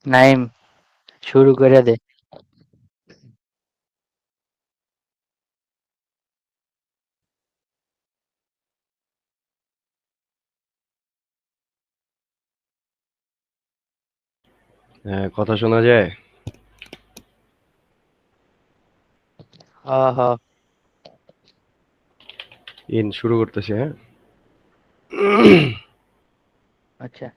নাইম, শুরু করে দে। হ্যাঁ, কথা শোনা যায়? হ হ। শুরু করতেছি, হ্যাঁ? আচ্ছা।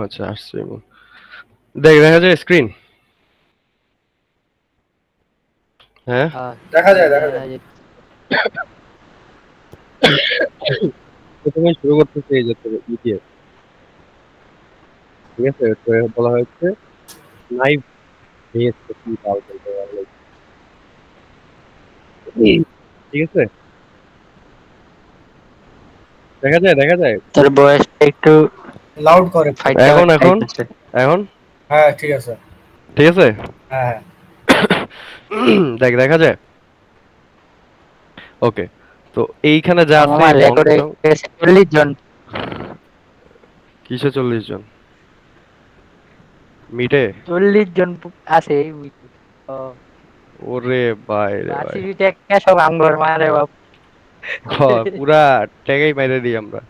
আচ্ছা, আসছে। দেখা যায় স্ক্রিন? হ্যাঁ? হ্যাঁ, দেখা যায়, দেখা যায়। দেখা যাচ্ছে। প্রথমে শুরু করতেছি এই যে তোর ইতিহাস, ঠিক আছে? তো বলা হয়েছে নাইফ ভেজ কি তাও বলতে পারলো। ঠিক আছে? দেখা যায়, দেখা যায়। তোর বয়সটা একটু লাউড করে একটু। ফাইটটা এখন ফাইটটা এখন আইতেছে। এখন হ্যাঁ, ঠিক আছে। ঠিক আছে? হ্যাঁ, হ্যাঁ। দেখা যায়। ওকে। তো এইখানে যা আছে মামা এই বং রেকর্ড হয়ে টং গেছে 40 জন। কিসে 40 জন? মিটে? 40 জন আছে এই উইকে। ও, ওরে ভাই রে ভাই! ভার্সিটিতে একটা সব আমগর মারে বাপ। পুরা ট্যাগেই মাইরে দিই আমরা।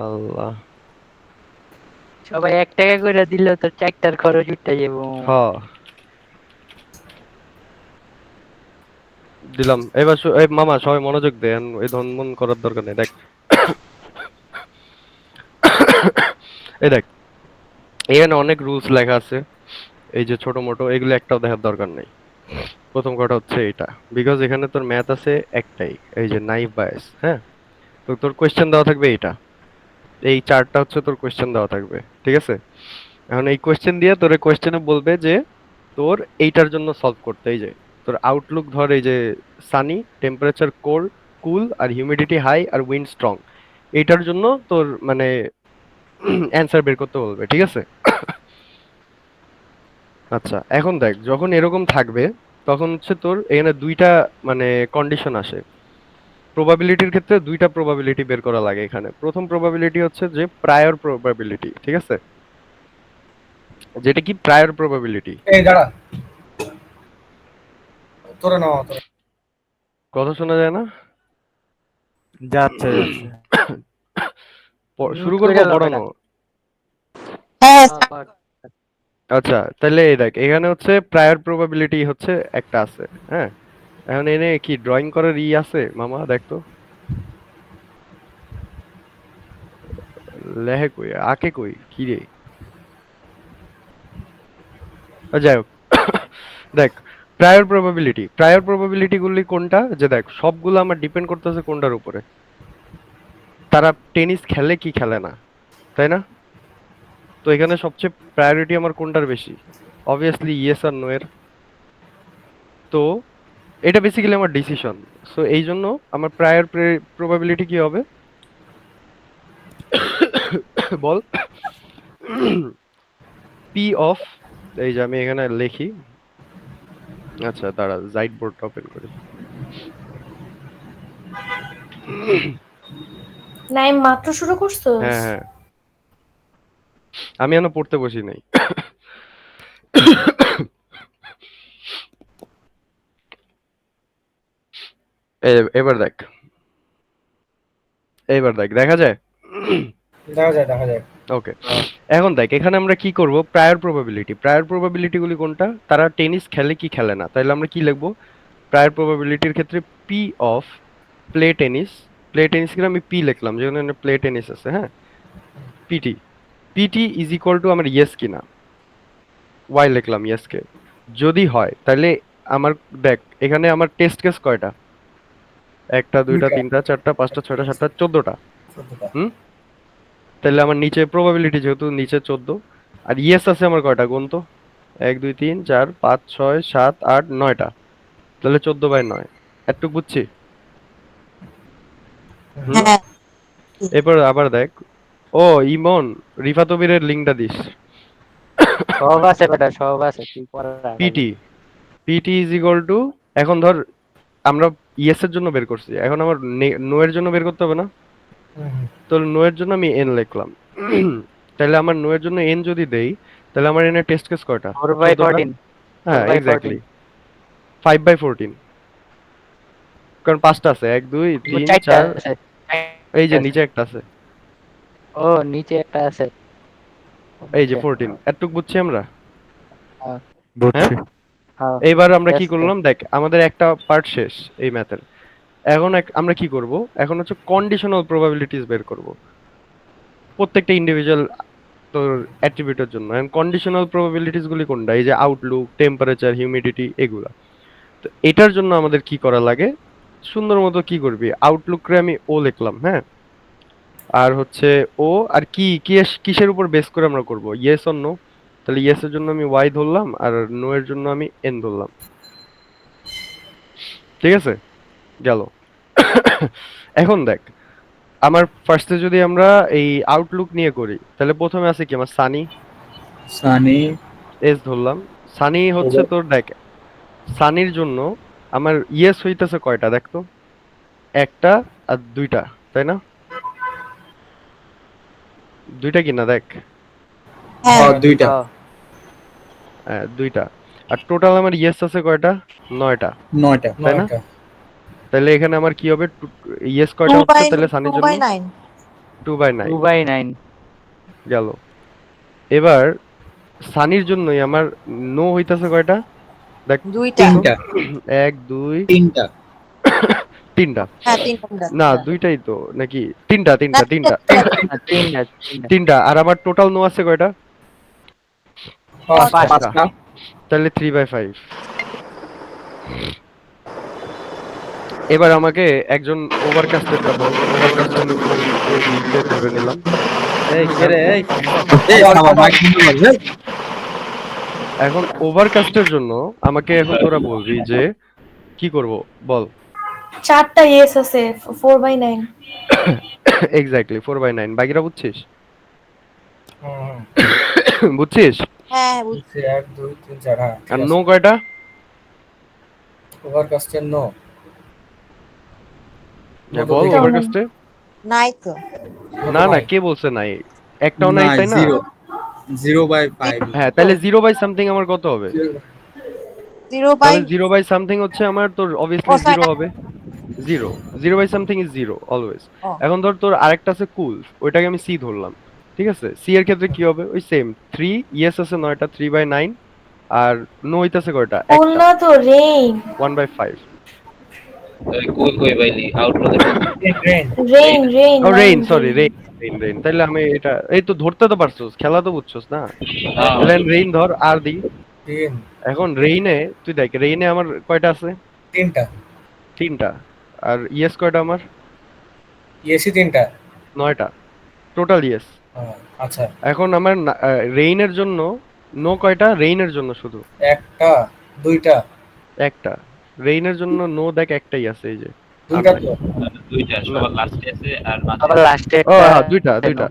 আল্লাহ। সবাই 1 টাকা করে দিলেও তো 4টার খরচ উঠে যাবো মামা। হ, দিলাম। এবার এই মামা সবাই মনোযোগ দেন, এই ধনমন করার দরকার নেই। দেখ, এই দেখ, এখানে অনেক রুলস লেখা আছে। এই যে ছোট মোটো এগুলো একটাও দেখার দরকার নেই। প্রথম কথা হচ্ছে এটা, বিকজ এখানে তোর ম্যাথ আছে একটাই, এই যে নাইভ বায়াস। হ্যাঁ, তো তোর কোয়েশ্চেন দেওয়া থাকবে এইটা, এই চারটা হচ্ছে তোর কোয়েশ্চেন দেওয়া থাকবে, ঠিক আছে? এখন এই কোয়েশ্চেন দিয়ে তোর কোয়েশ্চেনে বলবে যে তোর এইটার জন্য সলভ করতে। এই যে তোর আউটলুক ধর, এই যে সানি, টেম্পারেচার কোল্ড, কুল, আর হিউমিডিটি হাই, আর উইন্ড স্ট্রং, এইটার জন্য তোর মানে অ্যান্সার বের করতে বলবে, ঠিক আছে? আচ্ছা, এখন দেখ, যখন এরকম থাকবে তখন হচ্ছে তোর এখানে দুইটা মানে কন্ডিশন আসে। প্রবাবিলিটির ক্ষেত্রে দুইটা প্রবাবিলিটি বের করা লাগে এখানে। প্রথম প্রবাবিলিটি হচ্ছে যে প্রায়র প্রবাবিলিটি, ঠিক আছে? যেটা কি প্রায়র প্রবাবিলিটি? এই দাঁড়া, তোরা নাও, তোরা। কথা শোনা যায় না? যাচ্ছে যাচ্ছে। মিউট শুরু করব করে লো বেটা। পড়ানো? হ্যাঁ, কর। আচ্ছা, তাহলে এই দেখ, এখানে হচ্ছে প্রায়র প্রবাবিলিটি হচ্ছে একটা আছে। হ্যাঁ, এখন এনে কি ড্রয়িং করার আছে মামা? দেখ তো, লেহে কই, আঁকে কই, কি রে? যাই হোক, দেখ, প্রায়র প্রবাবিলিটি গুলি কোনটা, যে দেখ সবগুলো আমার ডিপেন্ড করতেছে কোনটার উপরে, তারা টেনিস খেলে কি খেলে না, তাই না? তো এখানে সবচেয়ে প্রায়োরিটি আমার কোনটার বেশি? অবভিয়াসলি ইয়েস আর নো এর। তো এটা বেসিক্যালি আমার ডিসিশন। সো এই জন্য আমার প্রায়র প্রবাবিলিটি কি হবে বল? পি অফ, এই যে আমি এখানে লিখি। আচ্ছা দাঁড়া, জাইট বোর্ডটা ওপেন করি। নাইম, মাত্র শুরু করছোস? হ্যাঁ হ্যাঁ, আমি এখনো পড়তে বসি নাই। এবার দেখ, দেখা যায়? দেখা যায়, দেখা যায়। ওকে। এখন দেখ, এখানে আমরা কি করব, প্রায়র প্রবাবিলিটি গুলি কোনটা, তারা টেনিস খেলে কি খেলে না, তাইলে আমরা কি লিখবো? প্রায়র প্রবাবিলিটির ক্ষেত্রে P of play tennis, play tennis কিন্তু আমি পি লিখলাম যেখানে প্লে টেনিস আছে, হ্যাঁ, PT, PT is equal to আমার ইয়েস কিনা, ওয়াই লিখলাম ইয়েস কে। যদি হয় তাহলে আমার, দেখ এখানে আমার টেস্ট কেস কয়টা? একটা, দুইটা, দুইটা। তিনটা, চারটা, পাঁচটা, ছয়টা, সাতটা, 14টা। চোদ্দটা। হুম, তাহলে আমার নিচে প্রবাবিলিটি যেহেতু নিচে 14, আর ইয়েস আছে আমার কয়টা গুণ তো, 1 2 3 4 5 6 7 8 9টা, তাহলে 14/9। এতটুকু বুঝছি? হুম, হ্যাঁ। এরপর আবার দেখ, ও ইমন, রিফাতবিরের লিঙ্কটা দিস। সব আছে বেটা, সব আছে, তুই পড়া খালি। PT PT is equal to, এখন ধর আমরা ইয়েস এর জন্য বের করছি, এখন আমার নো এর জন্য বের করতে হবে না? হুম। তো নো এর জন্য আমি এন লিখলাম। তাহলে আমার নো এর জন্য এন যদি দেই, তাহলে আমার এনের টেস্ট কেস কয়টা? 14টা। 4/14, হ্যাঁ 4/14। এক্স্যাক্টলি 5/14, কারণ 5টা আছে, 1 2 3 চারটা 4, আছে, এই যে চারটা আছে। নিচে একটা আছে, ও নিচে একটা আছে। এই যে 14, এতটুক বুঝছি আমরা। হ্যাঁ, হ্যাঁ, বুঝছি। হ্যাঁ, এইবার আমরা কি yes, করলাম দেখ, আমাদের একটা পার্ট শেষ এই ম্যাথের। এখন আমরা কি করব, এখন হচ্ছে কন্ডিশনাল প্রবাবিলিটিস বের করব প্রত্যেকটা ইন্ডিভিজুয়াল তোর অ্যাট্রিবিউটের জন্য। এন্ড কন্ডিশনাল প্রবাবিলিটিস গুলি কোনটা? এই যে আউটলুক, টেম্পারেচার, হিউমিডিটি, এগুলা। তো এটার জন্য আমাদের কি করা লাগে, সুন্দর মতো কি করবি, আউটলুকরে আমি ও লিখলাম, হ্যাঁ, আর হচ্ছে ও, আর কি কিসের উপর বেস করে আমরা করব, ইয়েস অর নো। তাহলে ইয়েস এর জন্য আমি ওয়াই ধরলাম, আর নো এর জন্য আমি এন ধরলাম। ঠিক আছে, গেল। এখন দেখ, আমার ফার্স্টে যদি আমরা এই আউটলুক নিয়ে করি, তাহলে প্রথমে আছে কি আমার সানি, সানি এস ধরলাম। সানি হচ্ছে তোর দেখ, সানির জন্য আমার ইয়েস হইতেছে কয়টা দেখতো, একটা আর দুইটা, তাই না? দুইটা কিনা দেখ, দুইটা হ্যাঁ, হ্যাঁ দুইটা। আর টোটাল আমার ইয়েস আছে কয়টা? 9টা, নয়টা তাই না? নয়টা। তাহলে এখানে আমার কি হবে, ইয়েস কয়টা হচ্ছে তাহলে সানির জন্য? 2/9 2/9। গেল। এবার সানির জন্যই আমার নো হইতাছে কয়টা দেখ, তিনটা 1 2 তিনটা 3টা, হ্যাঁ, 3টা। না দুইটাই তো নাকি, তিনটা তিনটা তিনটা তিনটা, তিনটা। আর আমার টোটাল নো আছে কয়টা? পাঁচটা। পাঁচটা তাহলে 3/5। এবার আমাকে একজন ওভারকাস্টেডটা বল, ওভারকাস্ট আমি ধরে নিলাম। এই কে রে, এই এখন ওভারকাস্টের জন্য আমাকে এখন তোরা বলবি যে কি করব, বল। 4টা ইয়েস আছে, 4/9। এক্স্যাক্টলি 4/9, বাকিরা বুঝছিস? হুম। বুঝছিস? হ্যাঁ, বুঝছি, 1 2 3 4, হ্যাঁ ঠিক আর আছে। নো কয়টা? ওভারকাস্টের নো। হ্যাঁ, বল দুইটা। ওভারকাস্টে। নাই তো। না না, কে বলছে নাই? একটাও নাই, তাই না? 0/5 হ্যাঁ, তাহলে 0 সামথিং আমার কত হবে? 0 বাই তাহলে 0 সামথিং হচ্ছে আমার, তোর অবভিয়াসলি 0 হবে। 0 সামথিং ইজ 0 অলওয়েজ। ও। এখন ধর তোর আরেকটা আছে কুল, ওইটাকে আমি সি ধরলাম। ঠিক আছে, সি এর ক্ষেত্রে কি হবে? ওই সেম 3, ইয়েস আছে 9টা, 3/9, আর নো হইতাছে কয়টা? কুল একটা, না তো, রেইন। 1/5। কই কই বাইলি আউটলুক গ্রেন। Rain, rain. ও রেইন, সরি রেইন, রেইন। তাহলে আমি এটা এই তো ধরতে তো পারছস, খেলা তো বুঝছস না? তাহলে রেইন ধর, আর দি। 3 এখন রেইনে তুই দেখ, রেইনে আমার কয়টা আছে? 3টা। 3টা। আর ইয়েস কয়টা আমার? ইয়েসি 3টা। 9টা টোটাল ইয়েস। আচ্ছা, এখন আমার রেইনের জন্য নো কয়টা? রেইনের জন্য শুধু একটা, দুইটা, একটা। রেইনের জন্য নো দেখ একটাই আছে, এই যে দুইটা তো। দুইটা সবার লাস্টে আছে আর আবার লাস্টে ও একটা। হ্যাঁ, দুইটা দুইটা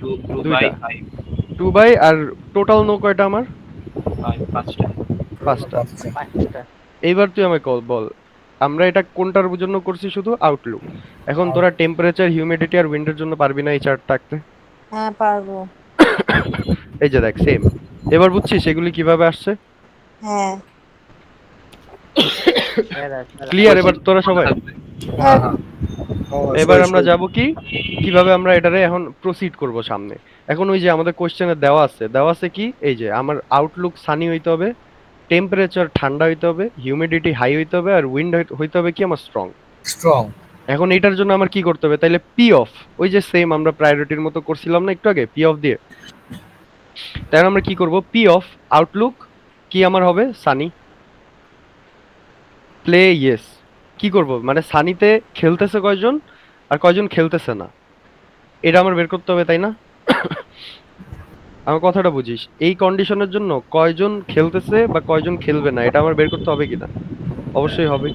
2/5 2 বাই, আর টোটাল নো কয়টা আমার? 5টা। 5টা। 5টা। এইবার তুই আমাকে বল, আমরা এটা কোনটার জন্য করছি? শুধু আউটলুক। এখন তোরা টেম্পারেচার, হিউমিডিটি আর উইন্ডের জন্য পারবি না এই চার্টটা আঁকতে? হ্যাঁ, পারবো। এই যে দেখ সেম। এবার বুঝছিস এগুলি কিভাবে আসছে? হ্যাঁ। ক্লিয়ার এবার তোরা সবাই? হ্যাঁ। এবার আমরা যাব কি, কিভাবে আমরা এটারে এখন প্রসিড করব সামনে। এখন ওই যে আমাদের কোশ্চেনে দেওয়া আছে কি, এই যে আমার আউটলুক সানি হইতে হবে, টেম্পারেচার ঠান্ডা হইতে হবে, হিউমিডিটি হাই হইতে হবে, আর উইন্ড হইতে হবে কি আমার স্ট্রং। স্ট্রং। এখন এটার জন্য আমার কি করতে হবে? তাইলে পি অফ, ওই যে সেম আমরা প্রায়োরিটির মতো করছিলাম না একটু আগে, পি অফ দিয়ে। তাই আমরা কি করব, পি অফ আউটলুক কি আমার হবে? Sunny play yes. কি করব মানে সানিতে খেলতেছে কয়জন আর কয়জন খেলতেছে না, এটা আমার বের করতে হবে, তাই না? আমার কথাটা বুঝিস, এই কন্ডিশনের জন্য কয়জন খেলতেছে বা কয়জন খেলবে না, এটা আমার বের করতে হবে কিনা? অবশ্যই হবে।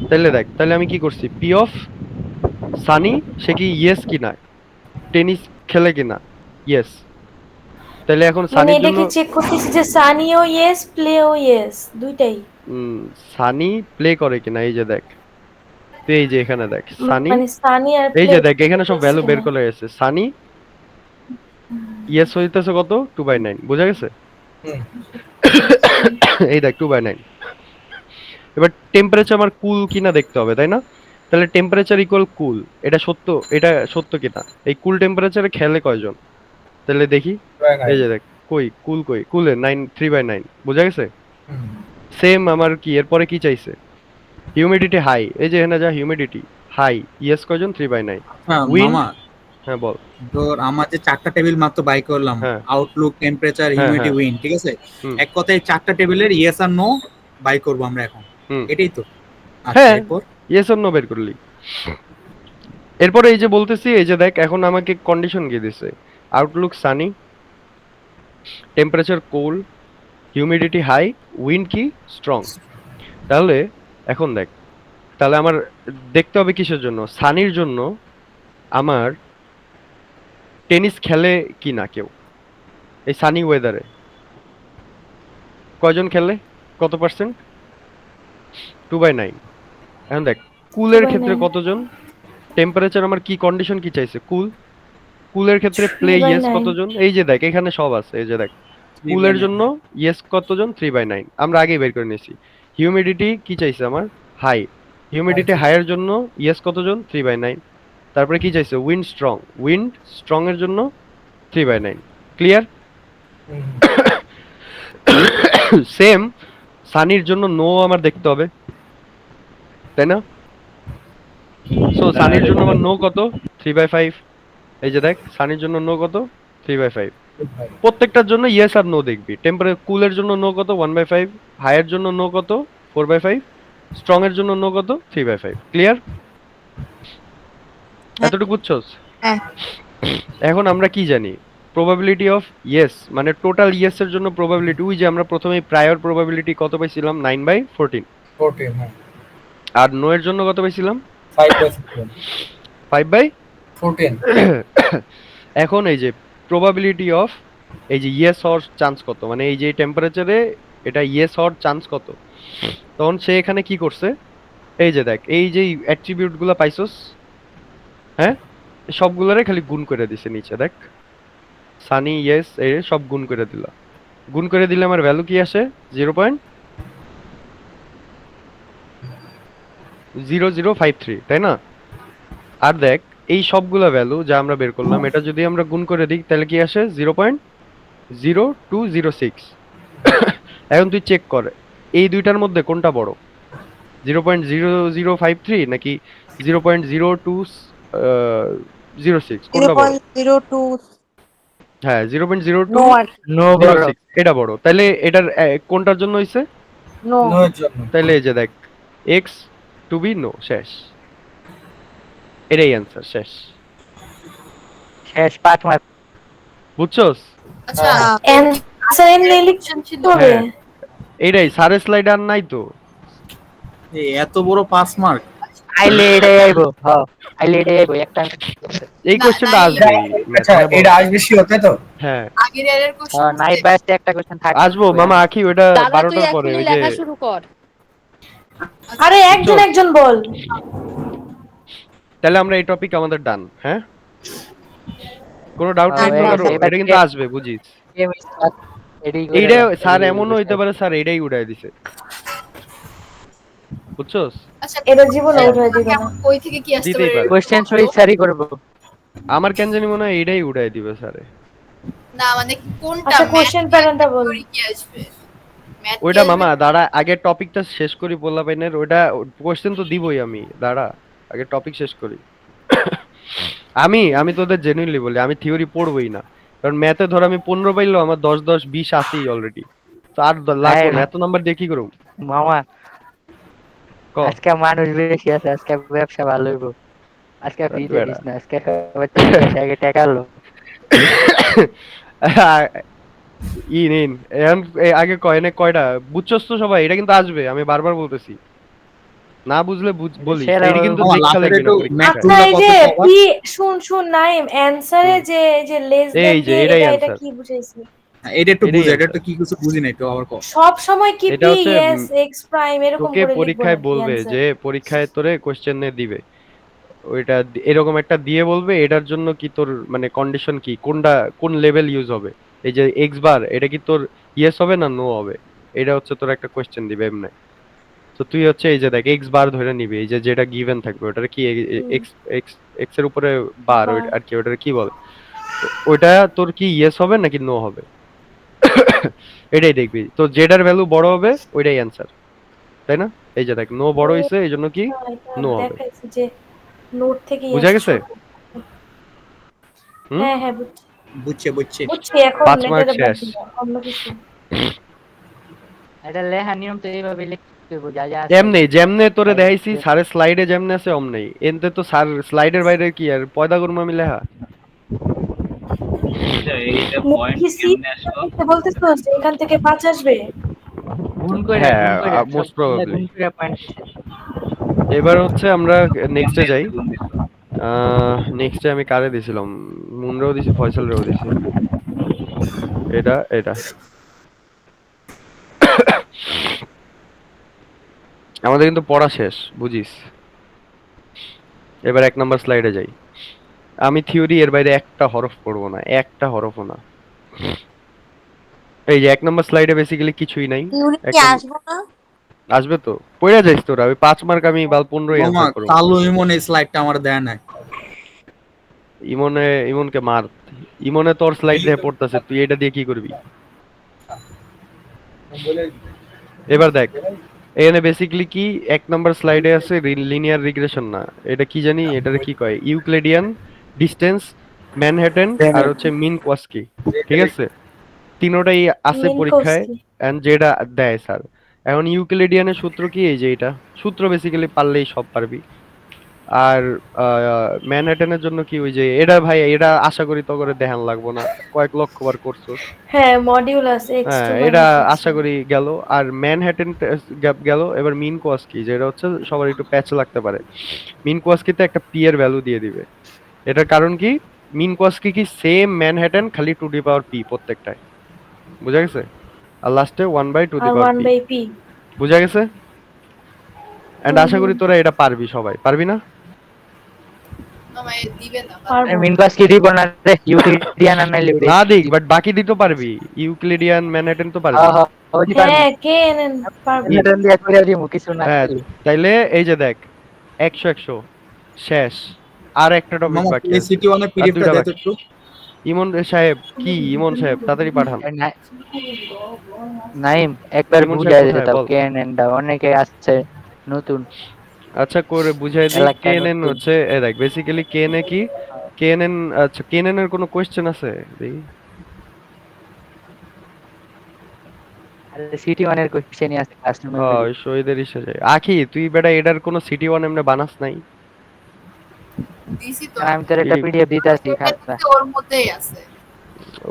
তাহলে দেখ, তাহলে আমি কি করছি, পি অফ সানি সে কি ইয়েস কি না, টেনিস খেলে কিনা? ইয়েস। তাহলে এখন মানে সানির এটা জন্য কি চেক করতেছি যে সানিও ইয়েস প্লেও ইয়েস দুইটাই? সানি প্লে করে কিনা, এই যে দেখ, তুই এই যে এখানে দেখ সানি, মানে সানি আর এই প্লে যে দেখ এখানে সব ভ্যালু বের করে গেছে। সানি ইয়েস হইতেছে কত? 2/9, বোঝা গেছে? হুম। এই দেখ 2/9। এবার টেম্পারেচার আমার কুল কিনা দেখতে হবে, তাই না? তাহলে টেম্পারেচার ইকুয়াল কুল, এটা সত্য কিনা? এই কুল টেম্পারেচারে খেলে কয়জন? তাহলে দেখি, এই যে দেখ কই কুল, কই কুলের 3/9, বোঝা গেছে? সেম আমার কি এরপরে কি চাইছে? হিউমিডিটি হাই, এই যে এখানে যা হিউমিডিটি হাই, ইয়েস কয়জন? 3/9। হ্যাঁ Wind? মামা, হ্যাঁ বল। তোর আমার যে 4টা টেবিল মাত্র বাই করলাম, হ্যাঁ। আউটলুক, টেম্পারেচার, হ্যাঁ, হিউমিডিটি, হ্যাঁ। উইন্ড, ঠিক আছে? হুম। এক কথায় 4টা টেবিলের ইয়েস আর নো বাই করব আমরা এখন, হুম। এটাই তো? আচ্ছা, হ্যাঁ। এরপর ইয়েস অর নো বের করলি। এরপরে এই যে বলতেছি, এই যে দেখ এখন আমাকে কন্ডিশন কি দিছে? আউটলুক সানি, টেম্পারেচার কোল, হিউমিডিটি হাই, উইন্ড কি স্ট্রং। তাহলে এখন দেখ, তাহলে আমার দেখতে হবে কিসের জন্য? সানির জন্য আমার টেনিস খেলে কি না কেউ এই সানি ওয়েদারে? কয়জন খেলে, কত পার্সেন্ট? 2/9। এখন দেখ কুলের 2/9 ক্ষেত্রে কতজন? টেম্পারেচার আমার কি কন্ডিশন কি চাইছে? কুলের ক্ষেত্রে প্লে 3/9 ইয়েস কতজন? এই যে দেখ এখানে সব আছে, এই যে দেখ কুলের জন্য ইয়েস কতজন? 3/9, আমরা আগেই বের করে নিয়েছি। হিউমিডিটি কি চাইছে আমার? হাই, হিউমিডিটি হাইয়ের জন্য ইয়েস কতজন? 3/9। তারপরে কি চাইছে? উইন্ড স্ট্রং এর জন্য 3/9। ক্লিয়ার? সেম সানির জন্য নো আমার দেখতে হবে, তাই না? সো সানির জন্য আমার নো কত? 3/5। এই যে দেখ সানির জন্য নো কত? 3/5। প্রত্যেকটার জন্য ইয়েস আর নো দেখবি। কুলের জন্য নো কত? 1/5। হাইয়ের জন্য নো কত? 4/5। স্ট্রং এর জন্য নো কত? 3/5। ক্লিয়ার? এতটুকু বুঝছস? হ্যাঁ। এখন আমরা কি জানি? প্রবাবিলিটি অফ ইয়েস, মানে টোটাল ইয়েস এর জন্য প্রবাবিলিটি, ওই যে আমরা প্রথমে প্রায়র প্রবাবিলিটি কত পাইছিলাম? 9/14। 14, হ্যাঁ। আর নো এর জন্য কত পাইছিলাম? 5/14। 5/14। এখন এই যে প্রবাবিলিটি অফ এই যে ইয়েস হওয়ার চান্স কত, মানে এই যে টেম্পারেচারে এটা ইয়েস হওয়ার চান্স কত, তখন সে এখানে কি করছে? এই যে দেখ এই যে অ্যাট্রিবিউট গুলা পাইছস, হ্যাঁ, সবগুলোরে খালি গুণ করে দিছে নিচে দেখ, সানি ইয়েস এ সব গুণ করে দিল। গুণ করে দিলে আমার ভ্যালু কি আসে? 0.0053, তাই না? আর দেখ এই সবগুলা ভ্যালু যা আমরা বের করলাম, এটা যদি আমরা গুণ করে দিই তাহলে কি আসে? 0.0206। এখন তুই চেক কর এই দুইটার মধ্যে কোনটা বড়, 0.0053 নাকি 0.0206? কোনটা বড়? 0.02 হ্যাঁ, নো 0.0206 আর নো বড়। এটা বড়। তাহলে এটার কোনটার জন্য হইছে? নো। নো এর জন্য। তাহলে এই যে দেখ x টু বি নো, শেষ। এটাই অ্যান্সার, শেষ। শেষ 5 মার্ক। বুঝছস? আচ্ছা অ্যান্সার এমনি লিখতে হবে। হ্যাঁ, এইটাই সারের স্লাইড আর নাই তো। এই এত বড় 5 মার্ক? আইলে এটাই আইবো, হ্যাঁ আইলে এটাই আইবো একটা। এই কোশ্চেনটা আসবে আচ্ছা, এটা আসবে শিওর, তাই তো? হ্যাঁ আগের ইয়ারের কোশ্চেন নাই বাইসে একটা কোশ্চেন থাকবে। আসবো মামা আখি, ওটা দাদা তুই 12টার পরে, এখনই ওই যে লেখা শুরু কর। আরে একজন একজন বল। তাহলে আমরা এই টপিক আমাদের ডান। হ্যাঁ, কোনো ডাউট হ্যাঁ, নেই তো হয়ে কারো? গেছে, এবার এটা কিন্তু আসবে, বুঝিস? এইটা স্যার এমনও হইতে পারে স্যার এটাই উড়াই দিছে, বুঝছস? আচ্ছা এরা জীবনে উঠাই দিবে না। কেমন কই থেকে কি আসতে দিতেই পারে? পারে। কোশ্চেন সই সারি করব। আমার কেন জানি মনে হয় এটাই উড়াই দিবে স্যারে। না মানে কোনটা? আচ্ছা কোশ্চেন প্যাটার্নটা বল। কি আসবে? ম্যাথ ওইটা মামা দাঁড়া, আগে টপিকটা শেষ করি বললা পাইনের, ওইটা কোশ্চেন তো দিবই আমি, দাঁড়া আগে টপিক শেষ করি। আমি তোদের জেনুইনলি বলি, আমি থিওরি পড়বই না, কারণ ম্যাথে ধর আমি 15 পাইলো, আমার 10 10 20 আছেই অলরেডি, তো আর লাগবে না, এত নাম্বার দিয়ে কি করব? মামা ক আজকে মানুষ বেশি আছে, আজকে ব্যবসা ভালো হইব। আজকে ফ্রিতে বেড়া। দিস না, আজকে আগে টাকা লো। নিন এখন আগে কয়নে কয়টা বুঝছস তো সবাই? এটা কিন্তু আসবে, আমি বারবার বলতেছি। না বুঝলে বলিস, সেরা এটি কিন্তু আমার দেখা লাস্টের লাগবে না একটু পরীক্ষায়। ম্যাথ আচ্ছা এই কত যে সহজ। পি, শুন নাইম অ্যানসারে হুম। যে যে লেস এই দেন যে দিয়ে এটাই এটা অ্যান্সার, কি বুঝাইছে? এটা একটু এটাই বুঝে, এটা অ্যান্সার। একটু কি কিছু বুঝি না, একটু আবার কো। সব সময় কি এটা পি হচ্ছে এস এক্স প্রাইম এরকম তোকে করে লিখবো পরীক্ষায় নাকি বলবে অ্যানসার? যে পরীক্ষায় তোরে কোশ্চেনে দিবে, ওইটা এরকম একটা দিয়ে বলবে এটার জন্য কি তোর মানে কন্ডিশন কি, কোনটা কোন লেভেল ইউজ হবে। এই যে এক্স বার, এটা কি তোর ইয়েস হবে না নো হবে, এটা হচ্ছে তোর একটা কোশ্চেন দিবে এমনি। তো তুই হচ্ছে এই যে দেখ এক্স বার ধরে নিবি, এই যে যেটা গিভেন থাকবে ওটার কি হুম, এক্স এক্স এক্স এর উপরে বার বা আর কি ওটার কি বলে, তো ওইটা তোর কি ইয়েস হবে নাকি নো হবে, এটাই দেখবি। তো যেটার ভ্যালু বড় হবে ওইটাই অ্যান্সার, তাই না? এই যে দেখ নো ও বড় হইছে এই জন্য কি আচ্ছা, এটা নো হবে। দেখাইছে যে নোট থেকে বুঝা ইয়েস গেছে? ছোট। হুম। হ্যাঁ হ্যাঁ বুঝছি বুঝছে। বুঝছি, এখন 5 মার্ক এটা বাদ শেষ। দিলাম, অন্য কিছু। এটা লেখা নিয়ম তো এইভাবে লিখতে হবে, যা যা আছে এমনি যেমনে তোরে তাই দেখাইছি লিখতে হবে। স্যারের স্লাইডে যেমনে আছে অমনেই, এনতে তো স্যার স্লাইডের বাইরে কি আর পয়দা করবো আমি লেখা। আচ্ছা এইটা মুখ পয়েন্ট কি সি কেমনে আসলো? লিখতে বলতেছস যে এখান থেকে 5 আসবে? হ্যাঁ গুণ করে সব মোস্ট প্রবাবলি। গুণ করে পয়েন্ট দিছে। এবার হচ্ছে আমরা নেক্সটে কেমনে যাই। এত গুণ দিছো? নেক্সটে আমি কারে দিছিলাম, মুনরেও দিছি ফয়সাল রেও দিছি। এটা এটা আমাদের কিন্তু পড়া শেষ বুঝিস। এবার 1 নম্বর স্লাইডে যাই। আমি থিওরি এর বাইরে একটা হরফ পড়বো না, একটা হরফও না। এই যে 1 নম্বর স্লাইডে বেসিক্যালি কিছুই নাই। থিওরি কি একটা আসবো না? আসবে তো, পড়ে যাইস তোরা, ওই 5 মার্ক আমি বাল 15ই মামা অ্যান্সার করবো। কালো ইমন এই স্লাইডটা আমার দেয় নাই। ইমনকে মার, ইমনে তোর স্লাইড দিয়ে পড়তেছে, তুই এটা দিয়ে কি করবি? এবার দেখ এখানে বেসিক্যালি কি 1 নম্বর স্লাইডে আছে লিনিয়ার রিগ্রেশন না, এটা কি জানি, এটারে কি কয়, ইউক্লিডিয়ান ডিস্টেন্স, ম্যানহাটন আর হচ্ছে মিন কোয়াস্কি। ঠিক আছে, তিনোটাই আছে পরীক্ষায়, মিনকোভস্কি। এন্ড যেটা দেয় স্যার। এখন ইউক্লিডিয়ানের সূত্র কি, এই যে এটা সূত্র বেসিক্যালি পারলেই সব পারবি। আর ম্যানহাটনের জন্য কি, ওই যে এটা ভাই এটা আশা করি তো করে দেখান লাগবো না, কয়েক লক্ষ বার করছস। হ্যাঁ মডিউল আছে এক্স হ্যাঁ টু এটা মাইনাস আশা করি গেল। আর ম্যানহাটন গ্যাপ গেল। এবার মিন কোয়াস্কি, যেটা হচ্ছে সবার একটু প্যাচ লাগতে পারে, মিন কোয়াস্কিতে একটা পি এর ভ্যালু দিয়ে দিবে। এটার কারণ কি, মিন কোয়াস্কি কি সেম ম্যানহাটন, খালি 2 পি প্রত্যেকটায়। বুঝা গেছে? আর লাস্টে 1/2 আর 1 পি। By P. বুঝা গেছে? এন্ড আশা করি তোরা এটা পারবি, সবাই পারবি না? আমায় দিবে না পারবো। মিন পাস কি দিব না রে, ইউক্লিডিয়ান আনাইলে না দিক, বাট বাকি দিতে পারবি, ইউক্লিডিয়ান ম্যানহাটন তো পারবি। হ্যাঁ কে নেন পারবো। মিন দিয়ে করে দিব কিছু না হ্যাঁ খালি। তাইলে এই যে দেখ 100 শেষ, আর একটা টপিক মামা বাকি এই আছে, সিটি ওয়ানে আর পিডিএফটা দুইটা দে তো বাকি। একটু। ইমন সাহেব কি, ইমন সাহেব তাড়াতাড়ি পাঠান। নাইম একবার ইমন বুঝাই সাহেব দিতে কোথায় দাও বল? কেএনএনটা, অনেকে আসছে নতুন আচ্ছা করে বুঝাই দিই। এলাকায় কেএনএন নতুন। হচ্ছে এই দেখ বেসিক্যালি কেএনএ কি, কেএনএন আচ্ছা কেএনএন এর কোনো কোশ্চেন আছে দেখি? আরে সিটি ওয়ানের কোশ্চেনই আছে ক্লাস হ্যাঁ মেমরি। ওই শহীদের ইসে যায়। আখি তুই বেটা এটার কোনো সিটি ওয়ান এমনি বানাস নাই? দিছি তো। আমি তোর একটা এই- পিডিএফ দিতাছি ওটা খাতা। দিতে ওর মধ্যেই আছে।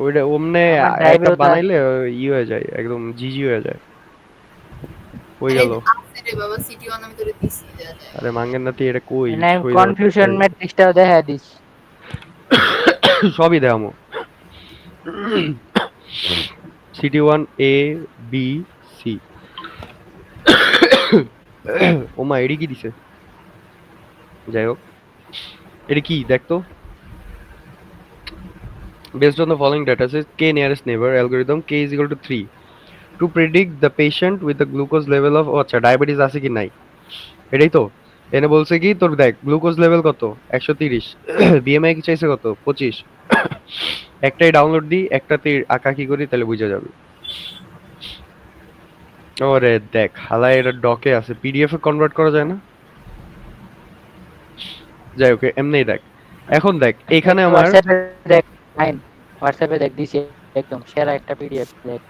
ওইটা ওমনে আমার একটা ড্রাইভেও তো বানাইলে ই হয়ে যায়, একদম জিজি হয়ে যায়। কই আরে গেল? আছে রে বাবা, সিটি ওয়ান আমি তোরে দিছি যা যা। আরে মাঙ্গের নাতি এটা কই? নাইম শহীদ কনফিউশন ম্যাট্রিক্সটাও দেখা দিস। সবই দেখামো। সিটি ওয়ান এ বি সি। ওমা এডি কি দিছে? যাই হোক এটা কি দেখতো। Based on the following data set, k nearest neighbor algorithm k is equal to 3 to predict the patient with the glucose level of আচ্ছা ডায়াবেটিস আছে কি নাই, এটাই তো। এনে বলছে কি তোর দেখ গ্লুকোজ লেভেল কত 130, বিএমআই কি চাইছে কত 25। একটাই ডাউনলোড দিই, একটাতে আঁকা কি করি তাহলে বুঝা যাবে। ওরে দেখ হালাই এটা ডকে আছে, পিডিএফ এ কনভার্ট করা যায় না। যাই হোক এমনিই দেখ। এখন দেখ এখানে আমার হোয়াটসঅ্যাপে দেখ নাইম, হোয়াটসঅ্যাপে দেখ দিছি একদম সেরা একটা পিডিএফ দেখ।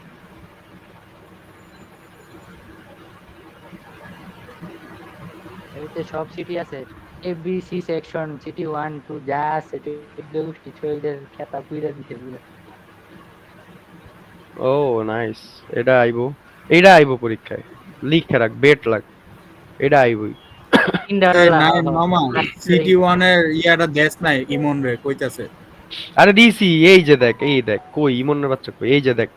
এতে সব সিটি আছে, এবিসি সেকশন সিটি 1 2 যা আছে এগুলো টিচুয়ালদের খাতা পুরা দিতে পুরো। ও নাইস, এটা আইবো, এটা আইবো পরীক্ষায়, লিখে রাখ বেট লাগ, এটা আইবই। তিনটা এই হলো, নাই মামা আসছে। সিটি ওয়ান এর ইয়াটা দেশ নাই ইমন রে কইতাছে আরে দিছি, এই যে দেখ, এই দেখ, কই ইমনের বাচ্চা কই, এই যে দেখ।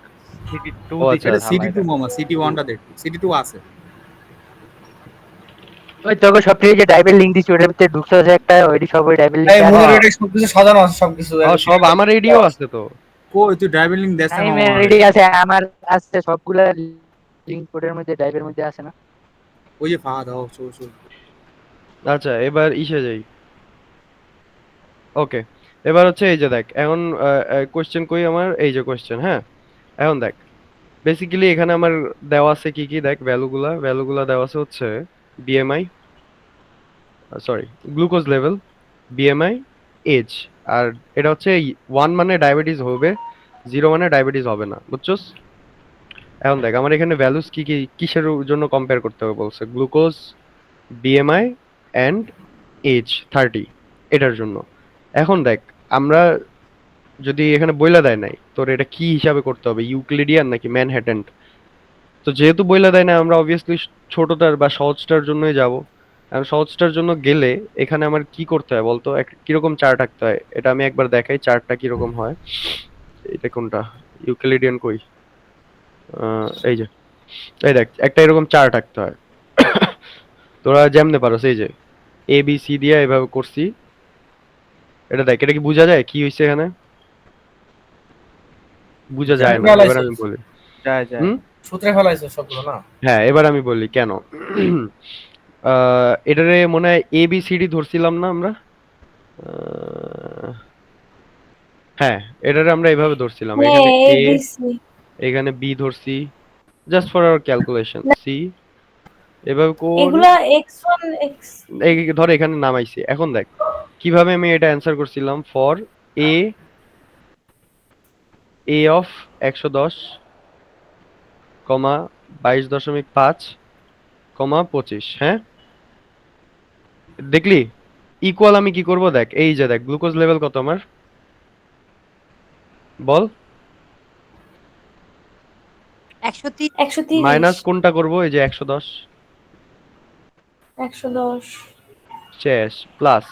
সিটি 2 ও দিছে আচ্ছা, এটা সিটি টু হালাইটা। মামা সিটি ওয়ানটা দেখ সিটি টু আছে ওই তোকে সবথেকে যে ড্রাইভের লিঙ্ক দিচ্ছি ওটার ভিতরে ঢুকছে যে একটা ওইটি সব ওই ড্রাইভের এই লিঙ্ক মনিটরে সবকিছু সাজানো আছে সবকিছু সব আমার রেডিও আছে তো। কই তুই ড্রাইভিং লিংক দেশ না মামা টাইমের আমারে? রেডি আছে, আমার আছে সবগুলা লিঙ্ক কোডের মধ্যে ড্রাইভের মধ্যে আছে না? ওই যে ফাহাদ দাও চল চল আচ্ছা এবার ইসে যাই। ওকে, এবার হচ্ছে এই যে দেখ, এখন কোশ্চেন কই আমার, এই যে কোশ্চেন, হ্যাঁ। এখন দেখ, বেসিক্যালি এখানে আমার দেওয়া আছে কি কি, দেখ ভ্যালুগুলা দেওয়া আছে হচ্ছে BMI, sorry glucose level, BMI, age. আর এটা হচ্ছে 1 মানে ডায়াবেটিস হবে, 0 মানে ডায়াবেটিস হবে না, বুঝছস? এখন দেখ আমার এখানে ভ্যালুস কি কি কিসের জন্য কম্পেয়ার করতে হবে বলছে, গ্লুকোজ, বিএমআই অ্যান্ড এজ 30 এটার জন্য। এখন দেখ আমরা যদি এখানে বইলা দেয় নাই তোর এটা কি হিসাবে করতে হবে, ইউক্লিডিয়ান নাকি ম্যানহাটন। তো যেহেতু বইলা দেয় না, আমরা অবভিয়াসলি ছোটটার বা সহজটার জন্যই যাব। আর সহজটার জন্য গেলে এখানে আমার কি করতে হয় বলতো, কিরকম চার্ট আঁকতে হয় এটা আমি একবার দেখাই, চার্টটা কিরকম হয়। এটা কোনটা, ইউক্লিডিয়ান কই, এই যে, এই দেখ একটা এরকম চার্ট আঁকতে হয়। তোরা যেমনে পারো, এই যে এ বি সি দিয়ে এভাবে করছি। এটা দেখ, এটা কি বোঝা যায় কি হইছে এখানে? বোঝা যায় না, এবার আমি বলি। যায় যায়। হুম? সূত্রে ফেলাইছে সবগুলো না। হ্যাঁ, এবার আমি বলি কেন। এটারে মনে হয় এ বি সি ডি ধরছিলাম না আমরা? হ্যাঁ, এটারে আমরা এভাবে ধরছিলাম, হ্যাঁ এখানে এ, এবিসি এখানে বি ধরছি, just for our calculation, C, এভাবে করে এগুলা x1 x এই ধর এখানে নামাইছি। এখন দেখ কিভাবে আমি এটা অ্যান্সার করছিলাম, ফর এ, এ অফ 110, কমা 22.5, কমা 25, হ্যাঁ দেখলি? ইকুয়াল আমি কি করব দেখ, এই যে দেখ গ্লুকোজ লেভেল কত আমার বল, 130 130 মাইনাস কোনটা করব, এই যে 110 110 শেষ, প্লাস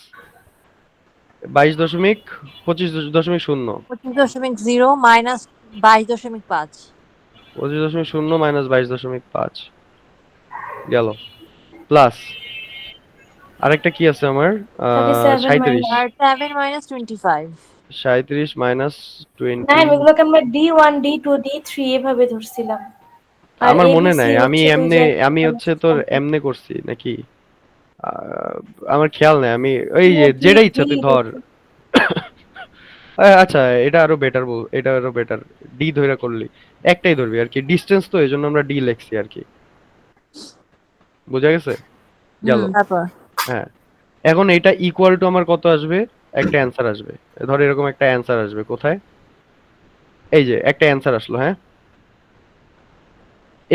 22.25.0, 25.0 মাইনাস 22.5 25.0 মাইনাস 22.5 গেল, প্লাস আরেকটা কি আছে আমার, 37 আর 7 মাইনাস 25 37 মাইনাস না 20। এগুলোকে আমরা D1 D2 D3 এভাবে ধরছিলাম। আর আমার মনে ABC নাই, আমি হচ্ছে এমনে, যে আমি হচ্ছে তোর এমনে করছি নাকি, আমার খেয়াল নাই, আমি ওই যে যেটা ইচ্ছা তুই ধর। আচ্ছা এটা আরো বেটার বল, এটা আরো বেটার, ডি ধইরা করলি, একটাই ধরবি আর কি, ডিসটেন্স তো এজন্য আমরা ডি লিখছি আর কি, বোঝা গেছে? গেল, তারপর হ্যাঁ। এখন এটা ইকুয়াল টু আমার কত আসবে, একটা অ্যানসার আসবে, ধর এরকম একটা অ্যানসার আসবে, কোথায়, এই যে একটা অ্যানসার আসলো, হ্যাঁ।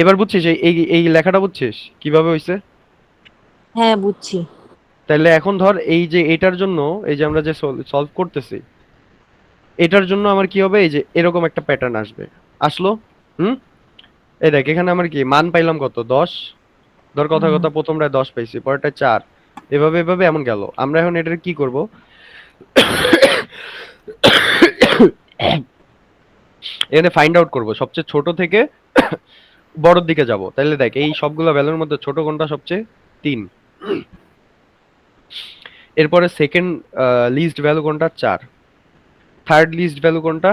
এবার বুঝছিস এই এই লেখাটা বুঝছিস কিভাবে হইছে? হ্যাঁ বুঝছি। তাহলে এখন ধর এই যে এটার জন্য, এই যে আমরা যে সলভ করতেছি এটার জন্য আমার কি হবে, এই যে এরকম একটা প্যাটার্ন আসবে, আসলো। হুম, এই দেখ এখানে আমার কি মান পাইলাম কত, 10, ধর কথা কথা প্রথমটায় 10 পাইছি, পরেরটায় 4, এভাবে এভাবে এমন গেল। আমরা এখন এটার কি করব, এখানে ফাইন্ড আউট করব সবচেয়ে ছোট থেকে বড়র দিকে যাব। তাহলে দেখ এই সবগুলো ভ্যালুর মধ্যে ছোট কোনটা সবচেয়ে, 3। এরপরে সেকেন্ড লিস্ট ভ্যালু কোনটা, 4। থার্ড লিস্ট ভ্যালু কোনটা,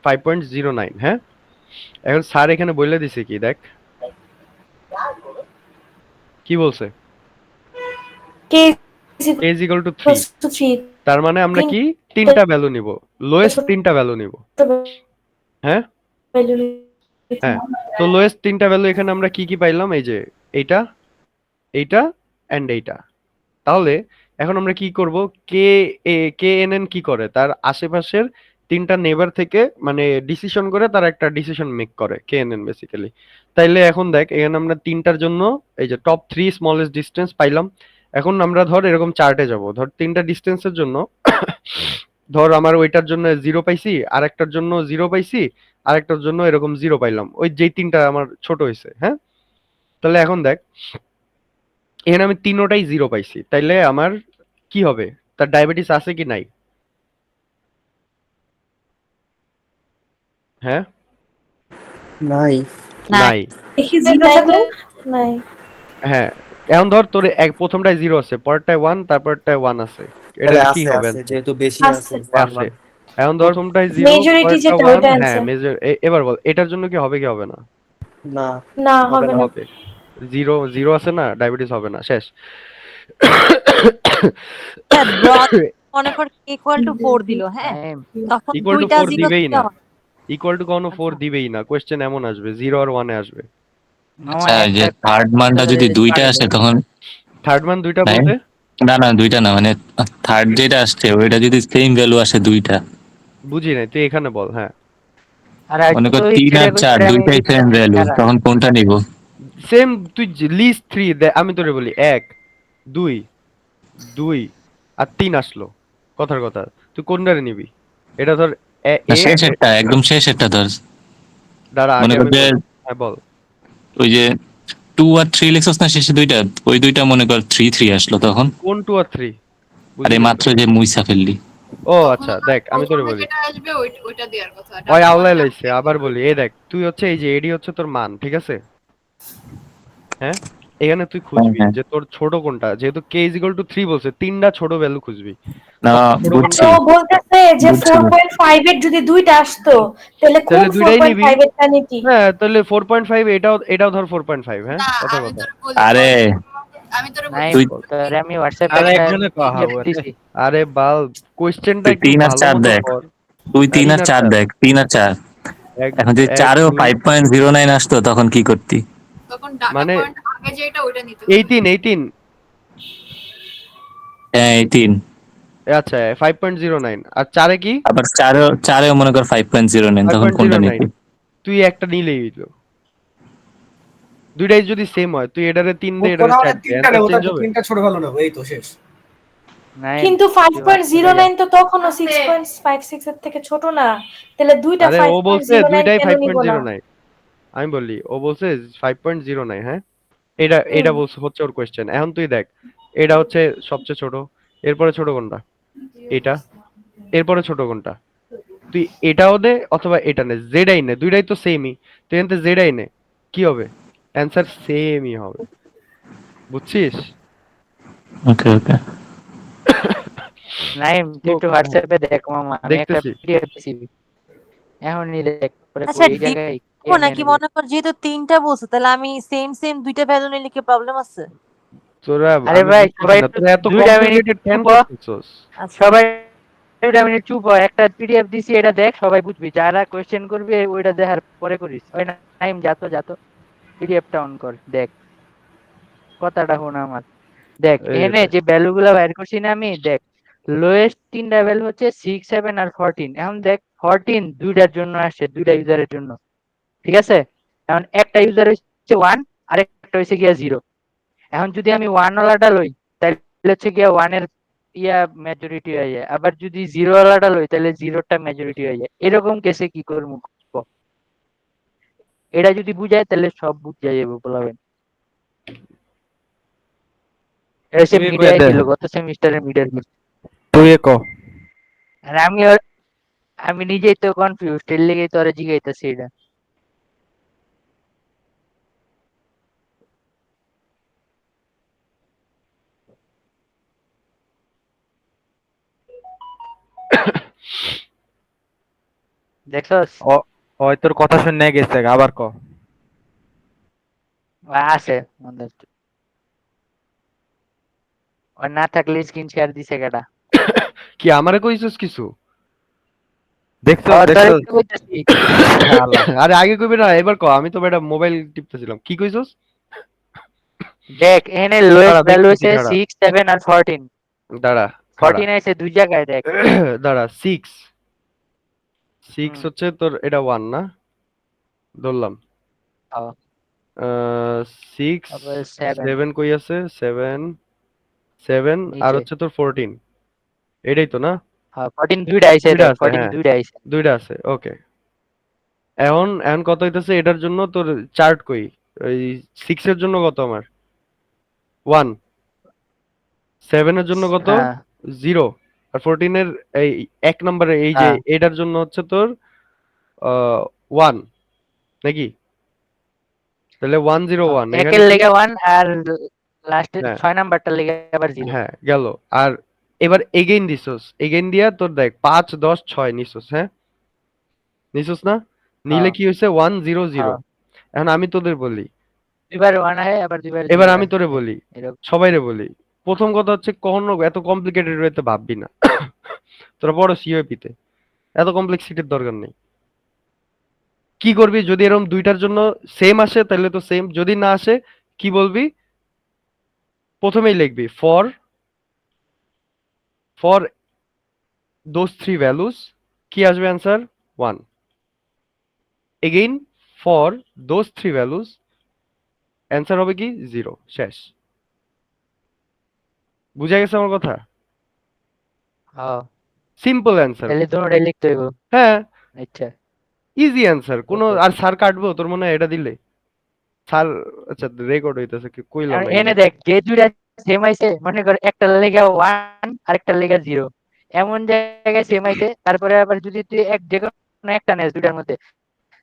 5.09, হ্যাঁ। এখন স্যার এখানে বলে দিছে কি দেখ, কি বলছে, K a is equal to 3, to 3 তার মানে আমরা কি তিনটা ভ্যালু নিব, লোয়েস্ট তিনটা ভ্যালু নিব, হ্যাঁ হ্যাঁ। তো লোয়েস্ট তিনটা ভ্যালু এখানে আমরা কি কি পাইলাম, এই যে এইটা, এইটা এন্ড এইটা। তাহলে এখন আমরা কি করব, কে এন এন কি করে, তার আশেপাশের তিনটা নেবার থেকে মানে ডিসিশন করে তার একটা ডিসিশন মেক করে, কে এন এন বেসিক্যালি। তাইলে এখন দেখ এখানে আমরা তিনটার জন্য এই যে টপ 3 স্মলেস্ট ডিসটেন্স পাইলাম। এখন আমরা ধর এরকম চার্টে যাব, ধর তিনটা ডিসটেন্সের জন্য ধর আমার ওইটার জন্য 0 পাইছি, আরেকটার জন্য 0 পাইছি, আরেকটার জন্য এরকম 0 পাইলাম, ওই যেই তিনটা আমার ছোট হয়েছে, হ্যাঁ। তাহলে এখন দেখ এখানে আমি তিনোটাই জিরো পাইছি, তাইলে আমার কি হবে? তার ডায়াবেটিস আছে কি নাই? হ্যাঁ, নাই। নাই। দেখি জিরো থাকলে নাই। হ্যাঁ, এখন ধর তোর প্রথমটায় জিরো আছে, পরেরটায় ওয়ান, তারপরটায় ওয়ান আছে, এটা তাহলে কি আছে হবে? আছে যেহেতু বেশি আছে আছে। আছে। এখন ধর প্রথমটায় জিরো, মেজরিটি পরেরটা যেটা ওয়ান। ওইটা হ্যাঁ, অ্যান্সার। মেজর। এবার বল এটার জন্য কি হবে কি হবে না? না না হবে না। হবে। জিরো জিরো আছে না, ডায়াবেটিস হবে না, শেষ। হ্যাঁ ব্রড মনে কর ইকুয়াল টু 4 দিল, হ্যাঁ নাইম, তখন ইকুয়াল টু দুইটা 4 জিরো দিবেই না, দিতে হয়। ইকুয়াল টু কখনো 4 আচ্ছা। দিবেই না, কোশ্চেন এমন আসবে 0 আর 1 এ আসবে। মামা আচ্ছা যে একটা থার্ড মানটা যদি দুইটা আসে তখন থার্ড মান দুইটা নাই? বলতে না দুইটা না, মানে থার্ড যেটা আসছে ওইটা যদি সেম ভ্যালু আসে দুইটা, বুঝি নাই, তুই এখানে বল। হ্যাঁ, আর মনে কর তুই 3 আর যেটা 4 করছিস আমি দুইটাই সেম ভ্যালু, খারাপ। তখন কোনটা নিব? সেম। তুই লিস্ট 3 দে, আমি তোরে বলি 1 2 2 আর 3 আসলো, কথার কথা, তুই কোনটারে নিবি? এটা ধর না এ। শেষেরটা, একদম শেষেরটা ধর। দাঁড়া, মনে আগে কর আমি যে বলি। হ্যাঁ বল। ওই যে 2 আর 3 লিখছস না শেষে দুইটা, ওই দুইটা মনে কর 3 আসলো তখন। কোন 2 আর 3? আরে মাত্র যে মুইসা ফেললি। ও তখন আচ্ছা, আমার দেখ আমি তোরে প্রথমে বলি। যেটা আসবে ওইটা দেওয়ার কথা। ওই ডাটা আল্লাহ মানে লাইছে, আবার বলি, এই দেখ তুই হচ্ছে এই যে এডি হচ্ছে তোর মান, ঠিক আছে? হ্যাঁ, এখানে তুই খুঁজবি হ্যাঁ। যে তোর ছোট কোনটা, যেহেতু k = 3 বলছে, তিনটা ছোট ভ্যালু খুঁজবি। না সবচেয়ে ছোট বুঝছি। কোনটা? তো বলতেছে যে বুঝছি। 4.5 এর যদি দুইটা আসতো তাহলে কোন তাহলে দুইটাই নিবি। 4.5 এর টা নিতি? হ্যাঁ, তাহলে 4.5, এটাও ধর 4.5। হ্যাঁ, না, কথার আমি কথা। তোরে বলি আরে আমি তোরে বলি নাইম, তুই তোরে আমি হোয়াটসঅ্যাপে আর একটা একজনে কহা PDF হবে। দিছি। আরে বাল, কোশ্চেনটা তুই একটু 3 আর ভালো 4 মতো দেখ, কর। তুই 3 আর 4 4 দেখ, 3 আর 4। এক এখন যদি এক 4 এও দুই, 5.09 আসতো তখন কি করতি? তখন ডাটা মানে পয়েন্ট আগে যেটা ওইটা নিতে 18। হ্যাঁ এই 3। আচ্ছা, 5.09 আর 4 কি? আবার 4এও মনে কর 5.09, তখন কোনটা 5.09। নিতি? তুই একটা নিলেই হইলো। দুইটাই যদি সেম হয়, তুই এটারে 3 দে, কোন এটারে 4 দে, তিনটা অ্যান্সার নেবো, চেঞ্জ তো হবে? তিনটা ছোট ভালো নেবো, এই তো শেষ। নাইম, কিন্তু তুই হোয়াটসঅ্যাপে 5.09 তো তখনও 6.56 এর থেকে ছোট না, তাহলে দুইটা আরে ও বলছে 5.09 দুইটাই কেন নিব না? 5.09। আমি বললি, ও বলছে 5.09। হ্যাঁ, এটা বলছে হচ্ছে ওর কোশ্চেন। এখন তুই দেখ, এটা হচ্ছে সবচেয়ে ছোট, এরপরে ছোট কোনটা? এটা। এরপরে ছোট কোনটা? তুই এটাও দে অথবা এটা নে, জেডাই নে, দুইটাই তো সেমই। তুই এনতে জেডাই নে, কি হবে? অ্যান্সার সেমই হবে, বুঝছিস? ওকে ওকে। নাইম, তুই একটু হোয়াটসঅ্যাপে দেখ মামা, আমি একটা দেখতেছি। PDF দিছি। এখনই দেখ, পরে আচ্ছা এই জায়গায় দিব নাকি মনে কর যেহেতু 3টা বলছে তাহলে আমি সেম দুইটা ভ্যালু নিলে কি প্রবলেম আছে? তোরা আরে আমি ভাই, বুঝতেছি সবাই না, তোরা এত 2টা মিনিট কমপ্লিকেটেড কেন চুপ হ। করতেছস? আচ্ছা সবাই 2টা মিনিট চুপ হ। একটা PDF দিছি, এটা দেখ, সবাই বুঝবি। যারা কোশ্চেন করবে ওইটা দেখার পরে করিস। ওই নাইম, যা তো PDFটা অন কর, দেখ কথাটা শোন আমার। দেখ এই এখানে দেখ। যে ভ্যালু গুলা বাইর করছি না আমি, দেখ লোয়েস্ট 3টা ভ্যালু হচ্ছে 6, 7 আর 14। এখন দেখ 14 দুইটার জন্য আসছে, দুইটা ইউজারের জন্য, ঠিক আছে? এখন একটা ইউজার হচ্ছে 1 আর একটা হচ্ছে গিয়া 0। এখন যদি আমি 1 ওয়ালাটা লই তাহলে হচ্ছে গিয়া 1 এর মেজরিটি হয়ে যায়, আবার যদি 0 ওয়ালাটা লই তাহলে 0টা মেজরিটি হয়ে যায়। এরকম কেসে কি করব? এটা যদি বুঝায় তাহলে সব বুঝা যাবে, বলাবেন। এটা সে তুই মিডিয়ায় কয়ে দে। ছিল, গত সেমিস্টারের মিডিয়ার। তুই ক। আর আমি নিজেই তো কনফিউজ, এর লেগেই তো আরে জিগাইতেছি এটা। দেখছস? ওই তোর কথা শুনে গেছে, আবার ক। আছে আমাদের। আর না থাকলে স্ক্রিন শেয়ার দিছে কেডা? কি আমারে কইছস কিছু? দেখছো তোরে দেখছো? তো কইতাছি। শালা। আরে আগে কইবি না, এবার ক। আমি তো বেটা মোবাইল টিপতেছিলাম। কি কইছস? দেখ এখানে লোয়েস্ট দাঁড়া ভ্যালু দেখতেছি, হচ্ছে দাঁড়া 6, 7 আর 14। দাঁড়া, খাড়া। 14 আছে দুই জায়গায়, দেখ। দাঁড়া, 6 হুম, হচ্ছে তোর, এটা 1 না? ধরলাম। হ্যাঁ, 6 তারপরে 7 7 কই আছে? 7 আর নিচে। হচ্ছে তোর 14, এটাই তো না? হ্যাঁ, 14 দুইটা আইছে, দুইটা দেখ আছে, 14 হ্যাঁ দুইটা আইছে। দুইটা আছে, ওকে। এখন এখন কত হইতেছে এটার জন্য তোর চার্ট কই? ওই 6 এর জন্য কত আমার? 1, 7 এর জন্য কত? হ্যাঁ 0, আর 14 এর এই এক নম্বরে এই যে হ্যাঁ এটার জন্য হচ্ছে তোর 1 নাকি? তাহলে 101 এখানে একের লেগে 1 আর লাস্টের হ্যাঁ 6 নাম্বারটার লেগে আবার 0। হ্যাঁ গেল। আর এবার এগেইন দিছস, এগেইন দিয়া তোর দেখ 5 10 6 নিছস, হ্যাঁ নিছস না? নিলে হ্যাঁ কি হয়েছে 100। হ্যাঁ এখন আমি তোদের বলি, দুইবার 1 আহে আবার দুইবার এবার 0 আমি আহে তোরে বলি, এরকম। সবাইরে বলি, প্রথম কথা হচ্ছে কখনো এত কমপ্লিকেটেড হইতে ভাববি না। তোরা বড় সিওপিতে এত কমপ্লেক্সিটির দরকার নেই। কি করবি যদি এরকম দুইটার জন্য সেম আসে তাহলে তো সেম, যদি না আসে কি বলবি? প্রথমেই লিখবি ফর দোজ থ্রি ভ্যালুস, কি আসবে answer? 1। Again for those three values, answer হবে কি? 0। শেষ। বুঝা গেছে আমার কথা? হ্যাঁ সিম্পল অ্যান্সার। তাহলে দুটোটাই লিখতে হইব। হ্যাঁ আচ্ছা ইজি অ্যান্সার। কোনো আর স্যার কাটবো তোর মনে হয় এটা দিলে? স্যার আচ্ছা রেকর্ড হইতেছে, কি কইলাম এখন না এনে কিন্তু। দেখ যে দুইটা সেম আইছে, মনে কর একটা লেগে 1 আরেকটা লেগে 0, এমন জায়গায় সেম আইছে, তারপরে আবার যদি তুই যে কোনো একটা নেস দুইটার মধ্যে,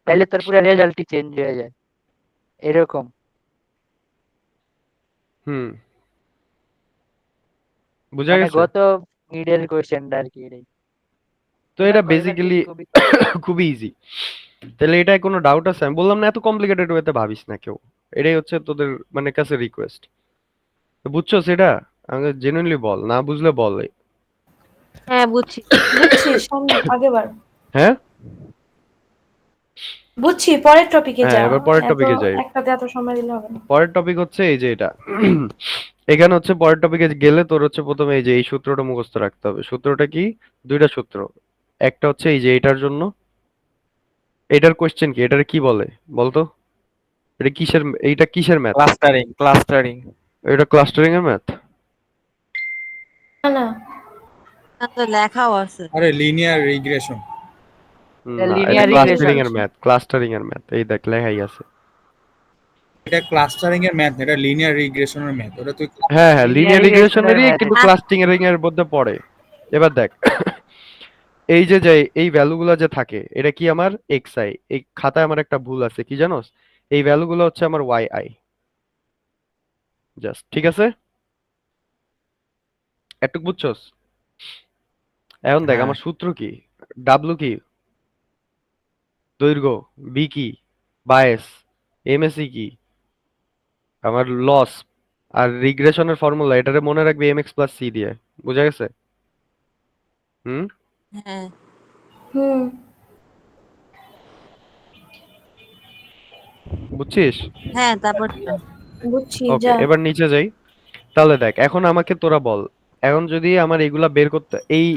তাহলে তোর পুরো রেজাল্টই চেঞ্জ হয়ে যায় এরকম। হুম বুঝা মানে গেছে? গত মিডের কোশ্চেনটা আর কি এটাই। তো এবার এটা এবার বেসিক্যালি তুই কবি খুবই ইজি। তাহলে এটায় কোনো ডাউট আছে? আমি বললাম না এত কমপ্লিকেটেড ওয়েতে ভাবিস না কেউ। এটাই হচ্ছে তোদের মানে কাছে রিকোয়েস্ট। বুঝছো সেটা? আমাকে জেনুইনলি বল, না বুঝলে বল। হ্যাঁ বুঝছি। বুঝছি, সামনে আগেবার হ্যাঁ বুঝছি, পরের টপিকে হ্যাঁ যা। এবার পরের এত টপিকে যাই। একটাতে এত সময় দিলে হবে না। পরের টপিক হচ্ছে এই যে এটা। এখানে হচ্ছে পরের টপিকে গেলে তোর হচ্ছে প্রথমে এই যে এই সূত্রটা মুখস্থ রাখতে হবে। সূত্রটা কি? দুইটা সূত্র। একটা হচ্ছে এই যে এটার জন্য, এটার কোশ্চেন কি, এটার কি বলে বলতো? এটা কিসের, এইটা কিসের ম্যাথ? ক্লাস্টারিং। এটা ক্লাস্টারিং এর ম্যাথ। না না, না তো লেখাও আছে। আরে লিনিয়ার রিগ্রেশন। এটা না এটা লিনিয়ার ক্লাস্টারিং রিগ্রেশন। এর ম্যাথ, ক্লাস্টারিং এর ম্যাথ। এই দেখ লেখাই আছে। এটা ক্লাস্টারিং এর ম্যাথ, এটা লিনিয়ার রিগ্রেশনের ম্যাথ। ওটা তুই হ্যাঁ হ্যাঁ লিনিয়ার লিনিয়ার রিগ্রেশনের রিগ্রেশনেরই ম্যাথ কিন্তু এটা। ক্লাস্টারিং এর মধ্যে পড়ে। এবার দেখ এই যে যে এই ভ্যালুগুলো যে থাকে এটা কি আমার এক্স আই। এই খাতায় আমার একটা ভুল আছে, কি জানোস? এই ভ্যালুগুলো হচ্ছে আমার ওয়াই আই। জাস্ট ঠিক আছে? এটুক বুঝছস? এখন দেখ হ্যাঁ আমার সূত্র কি, ডাব্লু কি দৈর্ঘ্য, বি কি বায়াস, এমএসই কি আমার লস, আর রিগ্রেশনের ফর্মুলা এটারে মনে রাখবি এম এক্স প্লাস সি দিয়ে। বুঝা গেছে? হুম হ্যাঁ হুম বুঝছিস? হ্যাঁ তারপর বুঝছি, ওকে যা। এবার নিচে যাই। তাহলে দেখ এখন আমাকে তোরা বল, এখন যদি আমার এগুলা বের করতে, এই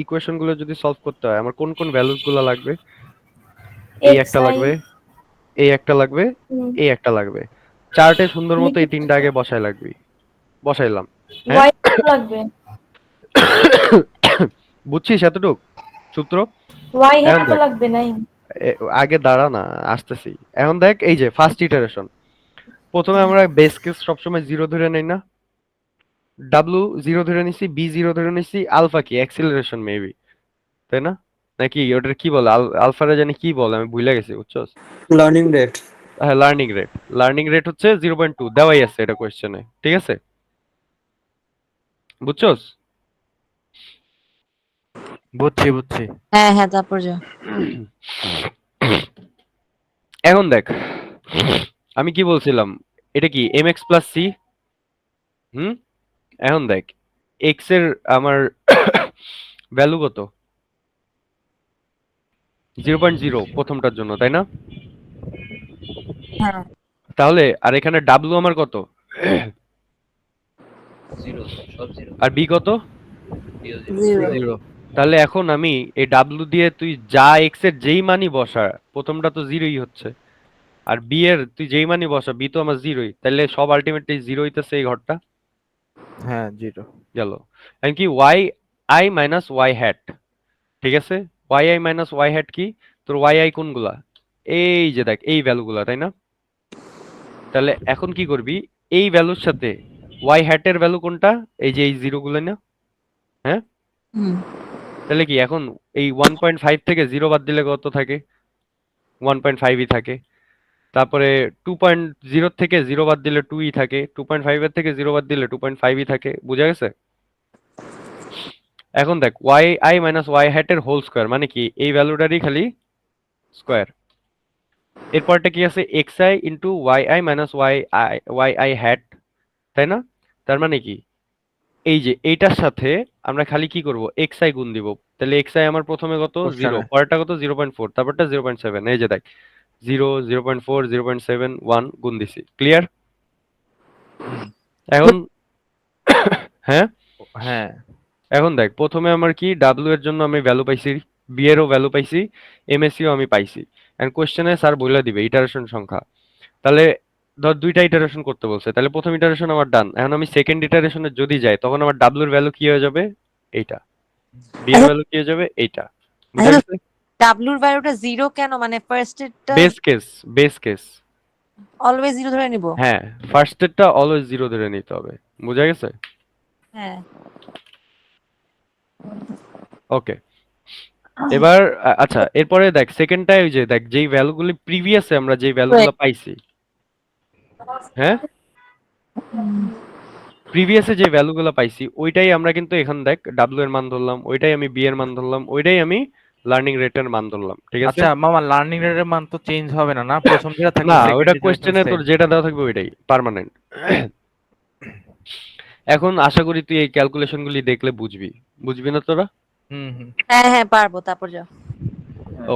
ইকুয়েশন গুলো যদি সলভ করতে হয় আমার কোন কোন ভ্যালুস গুলা লাগবে? এই এক্স একটা আই। লাগবে, এই একটা লাগবে, এই একটা লাগবে। চার্টে সুন্দর মতো এই তিনটা আগে বসায় লাগবে। বসাইলাম। হ্যাঁ ওয়াই লাগবে। বুঝছিস এতটুক সূত্র? ওয়াই এখন হেড তো দেখ লাগবে নাই। আগে দাঁড়া না, আসতেছি। এখন দেখ এই যে ফার্স্ট ইটারেশন, প্রথমে আমরা বেস কেস সবসময় 0 ধরে নেই না? ডাব্লু 0 ধরে নিছি, বি 0 ধরে নিছি, আলফা কি অ্যাক্সিলারেশন মেবি, তাই না? নাকি ওটার কি বলে, আলফারে জানি কি বলে, আমি ভুলে গেছি বুঝছস? Learning rate. হ্যাঁ লার্নিং রেট। লার্নিং রেট হচ্ছে 0.2 দেওয়াই আছে এটা কোশ্চেনে, ঠিক আছে? বুঝছস? বুঝছি। হ্যাঁ হ্যাঁ তারপর যা। এখন দেখ আমি কি বলছিলাম, এটা কি এম এক্স প্লাস সি। হুম এখন দেখ এক্স এর আমার ভ্যালু কত? 0.0 প্রথমটার জন্য, তাই না? হ্যাঁ তাহলে আর এখানে ডাব্লু আমার কত? 0 সব 0 আর বি কত? জিরো। 0। তাহলে এখন আমি এই ডাব্লু দিয়ে তুই যা এক্স এর যেই মানই বসা, প্রথমটা তো 0ই হচ্ছে, আর বি এর তুই যেই মানই বসা, বি তো আমার 0ই, তাহলে সব আলটিমেটলি 0 হইতেছে এই ঘরটা। হ্যাঁ 0। গেল। এখন কি Y I minus Y hat, ঠিক আছে? Y I minus Y hat কি তোর? ওয়াই আই কোনগুলা? এই যে দেখ এই ভ্যালুগুলা, তাই না? তাহলে এখন কি করবি, এই ভ্যালুর সাথে ওয়াই হ্যাটের ভ্যালু কোনটা? এই যে এই জিরোগুলো না, হ্যাঁ? হুম। তাহলে কি এখন এই 1.5 থেকে 0 বাদ দিলে কত থাকে? 1.5ই থাকে। তারপরে 2.0 থেকে 0 বাদ দিলে 2ই থাকে। 2.5 এর থেকে 0 বাদ দিলে 2.5ই থাকে। বুঝা গেছে? এখন দেখ yi মাইনাস ওয়াই হ্যাটের হোল স্কোয়ার মানে কি এই ভ্যালুটারই খালি স্কোয়ার। এরপরটা কি আছে xi into yi minus yi hat, তাই না? তার মানে কি এই যে এইটার সাথে আমরা খালি কি করব xi গুণ দিব। তাহলে xi আমার প্রথমে কত? 0, Question-এ। পরেরটা কত? 0.4, তারপরটা 0.7। এই যে দেখ 0, 0.4, 0.7, 1 গুণ দিছি। ক্লিয়ার? হুম। এখন হ্যাঁ, হ্যাঁ। এখন দেখ প্রথমে আমার কি w এর জন্য আমি ভ্যালু পাইছি, b এরও ভ্যালু পাইছি, msc ও আমি পাইছি। এন্ড কোশ্চেনে স্যার বলে দিবে ইটারেশন সংখ্যা। তাহলে ধর দুইটা ইটারেশন করতে বলছে, তাহলে প্রথম ইটারেশন আমার ডান। এখন আমি সেকেন্ড ইটারেশনে যদি যাই তখন আমার w এর ভ্যালু কি হয়ে যাবে? এইটা। b এর ভ্যালু কি হয়ে যাবে? এইটা। বুঝা গেছে? ডাব্লুর ভ্যালুটা 0 কেন? মানে ফার্স্ট এরটা বেস কেস। অলওয়েজ 0 ধরে নিব? হ্যাঁ, ফার্স্ট এরটা অলওয়েজ 0 ধরে নিতে হবে। বুঝা গেছে? হ্যাঁ। ওকে। এবার আচ্ছা এরপরে দেখ সেকেন্ডটাই ওই যে দেখ যেই ভ্যালুগুলি প্রিভিয়াসে আমরা যেই ভ্যালুগুলো পাইছি, হ্যাঁ প্রিভিয়াসে যে ভ্যালুগুলো পাইছি ওইটাই আমরা কিন্তু এখন দেখ w এর মান ধরলাম, ওইটাই আমি b এর মান ধরলাম, ওইটাই আমি লার্নিং রেটের মান ধরলাম। ঠিক আছে? আচ্ছা মামা, লার্নিং রেটের মান তো চেঞ্জ হবে না, না? প্রথম যেটা থাকবে না, second ওইটা যেটা কোশ্চেনে থাকবে তোর same। যেটা দেওয়া থাকবে ওইটাই পার্মানেন্ট। এখন আশা করি তুই এই ক্যালকুলেশন গুলি দেখলে বুঝবি। বুঝবি না তোরা? হুম হুম। হ্যাঁ হ্যাঁ পারবো, তারপর যাও।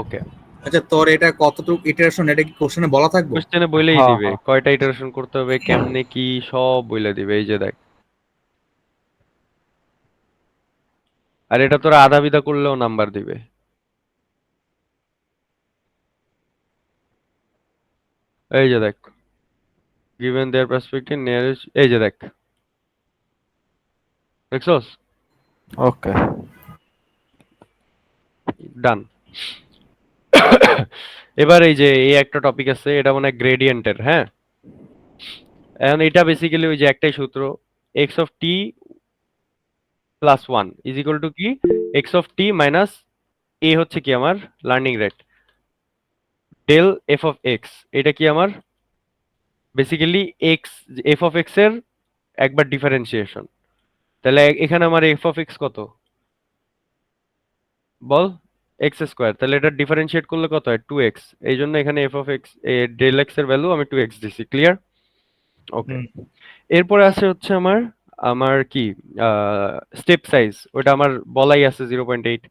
ওকে। আচ্ছা তোর এটা কতটুকু ইটারেশন এটা কি কোশ্চেনে বলা থাকবে? কোশ্চেনে বলেই হ্যাঁ, দিবে হ্যাঁ। কয়টা ইটারেশন করতে হবে, কেমনে কি সব বলে দিবে। এই যে দেখ, আর এটা তোরা আধা বিধা করলেও নাম্বার দিবে। এই যে দেখ given their perspective nearest, এই যে দেখ দেখছস? ওকে। ডান। এবার এই যে এই একটা টপিক আছে, এটা মানে গ্রেডিয়েন্টের, হ্যাঁ? এখন এটা বেসিক্যালি ওই যে একটাই সূত্র, x of t plus 1 is equal to কি x of t minus a হচ্ছে কি আমার learning rate, del f of x এটা কি আমার basically x f of x এর একবার ডিফারেন্সিয়েশন। তাহলে এখানে আমার f of x কত বল? x square. তাহলে এটা ডিফারেন্সিয়েট করলে কত হয়? 2x। এই জন্য এখানে f of x del x এর ভ্যালু আমি 2x দিছি। ক্লিয়ার? ওকে। হুম। এরপরে আছে হচ্ছে আমার আমার কি স্টেপ সাইজ, ওটা আমার বলাই আছে 0.8।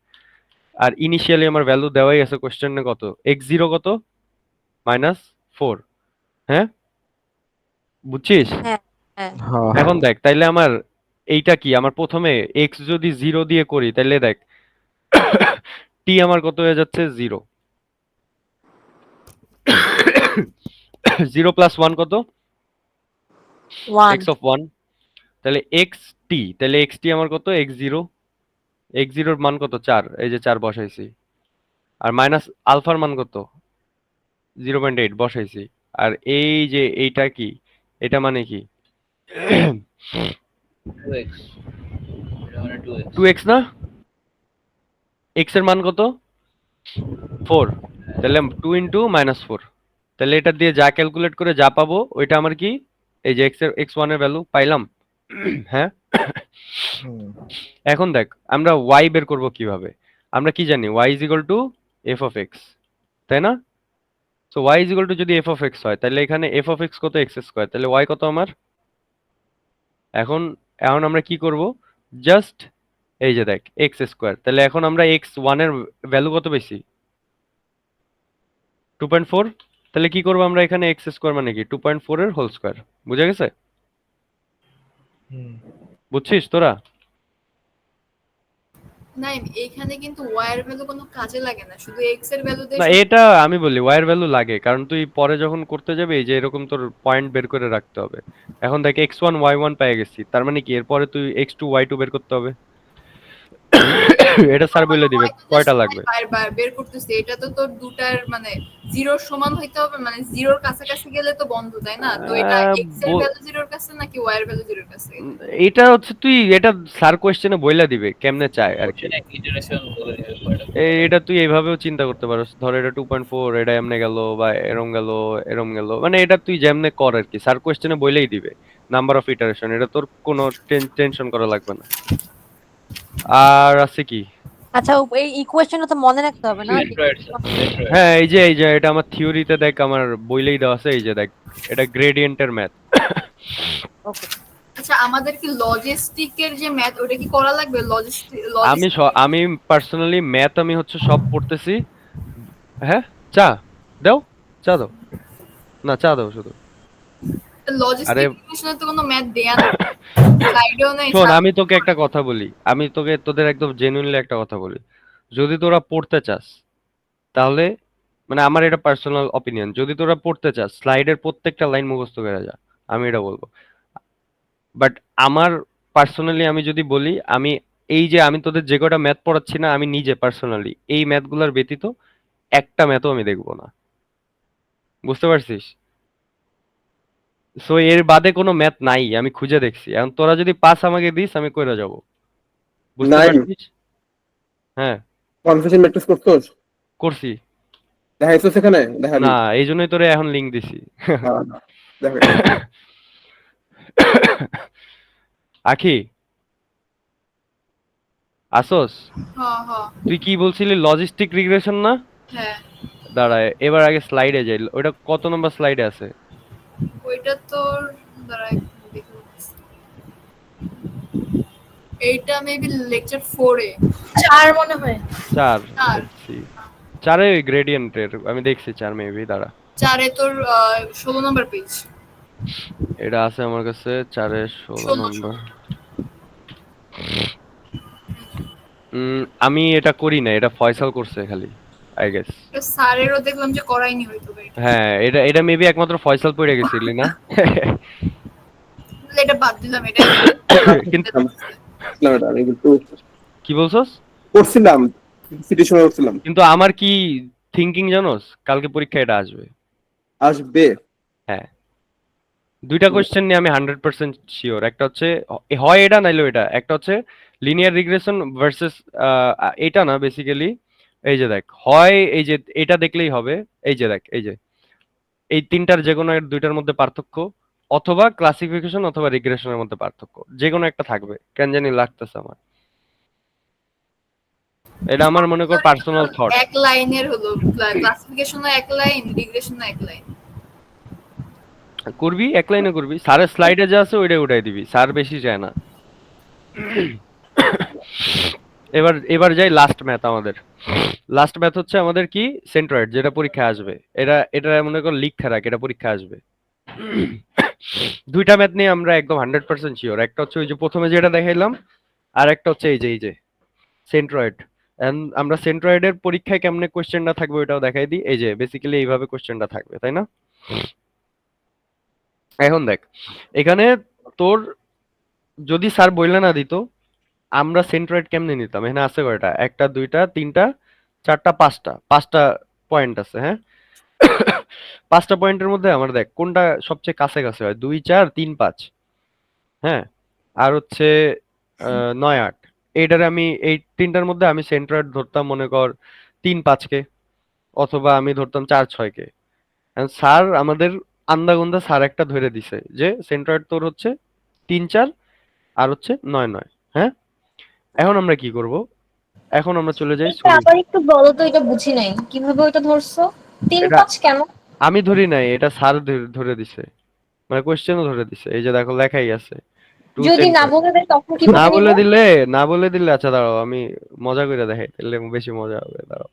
আর ইনিশিয়ালি আমার ভ্যালু দেওয়াই আছে কোশ্চেনে কত, x0 কত? -4। হ্যাঁ বুঝছিস? হ্যাঁ হ্যাঁ। হ্যাঁ। এখন দেখ তাইলে আমার এইটা কি, আমার প্রথমে x যদি 0 দিয়ে করি তাহলে দেখ t আমার কত হয়ে যাচ্ছে? 0। 0 প্লাস 1 কত? 1 x of 1। তাহলে xt, তাহলে xt আমার কত? x0। x0 এর মান কত? 4। এই যে 4 বসাইছি। আর মাইনাস আলফার মান কত? 0.8 বসাইছি। আর এই যে এইটা কি, এটা মানে কি 2x, এটা মানে 2x। 2x না? x এর মান কত? 4। তাহলে 2 ইন্টু -4। তাহলে এটা দিয়ে যা ক্যালকুলেট করে যা পাবো ওইটা আমার কি এই যে x1 এর ভ্যালু পাইলাম। হ্যাঁ হুম। এখন দেখ আমরা y বের করব কিভাবে? আমরা কি জানি y is equal to f of x, তাই না? So y is equal to যদি f of x হয় তাহলে এখানে f of x কত? x square. তাহলে y কত আমার? এখন এখন আমরা কি করব? জাস্ট এই যে দেখ x স্কয়ার। তাহলে এখন আমরা x1 এর ভ্যালু কত পেয়েছি? 2.4। তাহলে কি করব আমরা এখানে x স্কয়ার মানে কি 2.4 এর হোল স্কয়ার। বুঝা গেছে? হুম। বুঝছিস তোরা? না এখানে কিন্তু y এর ভ্যালু কোনো কাজে লাগে না, শুধু x এর ভ্যালু না দিয়ে এটা আমি বলি y এর ভ্যালু লাগে, কারণ তুই পরে যখন করতে যাবি এই যে এরকম তোর পয়েন্ট বের করে রাখতে হবে। এখন দেখ x1 y1 পেয়ে গেছি, তার মানে কি এরপরে তুই x2 y2 বের করতে হবে। এটা স্যার বলে দিবে কয়টা লাগবে। বারবার বের করতেছি, এটা তো তোর দুটার মানে জিরোর সমান হইতে হবে, মানে জিরোর কাছাকাছি গেলে তো বন্ধ, তাই না? তো এটা এক্স এর ভ্যালু জিরোর কাছে নাকি ওয়াই এর ভ্যালু জিরোর কাছে? এটা হচ্ছে তুই এটা স্যার কোয়েশ্চেনে বইলা দিবে কেমনে চায় আর কি। ইটারেশন বলে দিবে কয়টা। এটা তুই এইভাবেও চিন্তা করতে পারোস, ধর এটা 2.4, এটা এমনে গেল বা এরম গেল এরম গেল, মানে এটা তুই যেমনে কর আর কি, স্যার কোয়েশ্চেনে বইলেই দিবে নাম্বার অফ ইটারেশন, এটা তোর কোনো টেনশন করা লাগবে না। আর আছে কি, আচ্ছা এই ইকুয়েশনটা তো মনে রাখতে হবে না? সেন্ট্রয়েড হ্যাঁ এই যে এটা আমার থিওরিতে দেখ, আমার বইলেই দেওয়া আছে, এই যে দেখ এটা গ্রেডিয়েন্টের ম্যাথ। ওকে। আচ্ছা আমাদের কি লজিস্টিকের যে ম্যাথ ওটা কি করা লাগবে? আমি পার্সোনালি ম্যাথ আমি হচ্ছে সব পড়তেছি। হ্যাঁ চা দাও, চা দাও, না চা দাও শুধু। লজিস্টিক ইকুয়েশনে তো কোনো ম্যাথ দেয়া না, স্লাইডেও নাই। শোন আমি তোকে একটা কথা বলি, আমি তোকে তোদের একদম জেনুইনলি একটা কথা বলি, যদি তোরা পড়তে চাস তাহলে, মানে আমার এটা পার্সোনাল অপিনিয়ন, যদি তোরা পড়তে চাস স্লাইডের প্রত্যেকটা লাইন মুখস্থ করে যা, আমি এটা বলবো। বাট আমার পার্সোনালি আমি যদি বলি, আমি এই যে আমি তোদের যে কটা ম্যাথ পড়াচ্ছি না, আমি নিজে পার্সোনালি এই ম্যাথগুলোর ব্যতীত একটা ম্যাথও আমি দেখবো না, বুঝতে পারছিস? সো এর বাদে কোনো ম্যাথ নাই, আমি খুঁজে দেখছি। এখন তোরা যদি পাস আমাকে দিস আমি কইরা যাব, বুঝতে নাই। পারছিস? হ্যাঁ কনফিউশন ম্যাট্রিক্স করছস? করছি দেখাইছো সেখানে? দেখাবি? না, এই জন্যই তোরে এখন লিঙ্ক দিছি। দেখো আখি আসোস? হ্যাঁ হ্যাঁ তুই কি বলছিলি লজিস্টিক রিগ্রেশন না? হ্যাঁ, দাঁড়ায় এবার আগে স্লাইডে যাই, ওটা কত নম্বর স্লাইডে আছে? ওইটা তোর দাঁড়া একটু দেখে বলতেছি। এইটা মেবি লেকচার 4 এ 4 মনে হয়। 4। চার। দেখছি 4-এ গ্রেডিয়েন্টের আমি দেখছি 4 মেবি, দাঁড়া 4 এ তোর 16 নম্বর পেজ। এটা আছে আমার কাছে 4-এ 16 নম্বর। আমি এটা করি না, এটা ফয়সাল করছে খালি আই গেস। এটা স্যারেরও দেখলাম যে করাইনি হয়তো ভাই, হ্যাঁ এটা মেবি একমাত্র ফয়সাল পড়ে গেছিলি না? এটা বাদ দিলাম। এটা কিন্তু আমি কিন্তু কি বলছস? করছিলাম, সিটি সময় করছিলাম। কিন্তু আমার কি থিংকিং জানোস, কালকে পরীক্ষা এটা আসবে। আসবে? হ্যাঁ দুইটা কোশ্চেন নিয়ে আমি 100% শিওর, একটা হচ্ছে হয় এটা নাইলে এটা, একটা হচ্ছে লিনিয়ার রিগ্রেশন ভার্সেস এটা না বেসিক্যালি, এই যে দেখ হয় এই যে এটা দেখলেই হবে, এই যে দেখ এই যে এই তিনটার যে কোনো দুইটার মধ্যে পার্থক্য, অথবা ক্লাসিফিকেশন অথবা রিগ্রেশনের মধ্যে পার্থক্য, যে কোনো একটা থাকবে, কেন জানি লাগতেছে আমার, এটা আমার মনে কর পার্সোনাল থট। এক লাইনের হলো, ক্লাসিফিকেশনও এক লাইন, রিগ্রেশনও এক লাইন। করবি এক লাইনে করবি, স্যারের স্লাইডে যা আছে ওইটাই উঠাই দিবি, স্যার বেশি যায় না। এবার যাই লাস্ট ম্যাথ। আমাদের লাস্ট ম্যাথ হচ্ছে আমাদের কি সেন্ট্রয়েড, যেটা পরীক্ষা আসবে, এটা মনে কর লিখতে রাখ, এটা পরীক্ষা আসবে। দুইটা ম্যাথ নিয়ে আমরা একদম 100% শিওর, একটা হচ্ছে ওই যে প্রথমে যেটা দেখাইলাম, আর একটা হচ্ছে এই যে সেন্ট্রয়েড। আমরা সেন্ট্রয়েডের পরীক্ষায় কেমনে কোশ্চেনটা থাকবে ওটাও দেখাই দিই, এই যে বেসিক্যালি এইভাবে কোশ্চেনটা থাকবে, তাই না? এখন দেখ এখানে তোর যদি স্যার বইলে না দিত, আমরা সেন্ট্রয়েড কেমনে নিতাম? এখানে আছে কয়টা, একটা দুইটা তিনটা চারটা পাঁচটা পয়েন্ট আছে। হ্যাঁ পাঁচটা পয়েন্টের মধ্যে আমার দেখ কোনটা সবচেয়ে কাছে কাছে হয়, 2 4 3 5, হ্যাঁ আর হচ্ছে 9 8। এইটারে আমি এই তিনটার মধ্যে আমি সেন্ট্রয়েড ধরতাম মনে কর 3 5 কে, অথবা আমি ধরতাম 4 6 কে। স্যার আমাদের আন্দাগুন্দা স্যার একটা ধরে দিছে যে সেন্ট্রয়েড তোর হচ্ছে 3 4 আর হচ্ছে 9 9। হ্যাঁ এখন আমরা কি করব? এখন আমরা চলে যাই আবার একটু বলো তো, এটা বুঝি নাই কিভাবে ওইটা ধরছো 3 5 কেন? আমি ধরি নাই, এটা স্যার ধরে দিছে, মানে কোশ্চেনও ধরে দিছে, এই যে দেখো লেখাই আছে। যদি না বলে দেয় তখন কি না বলে দিলে, না বলে দিলে আচ্ছা দাঁড়াও আমি মজা করে দেখাই, তাহলে বেশি মজা হবে, দাঁড়াও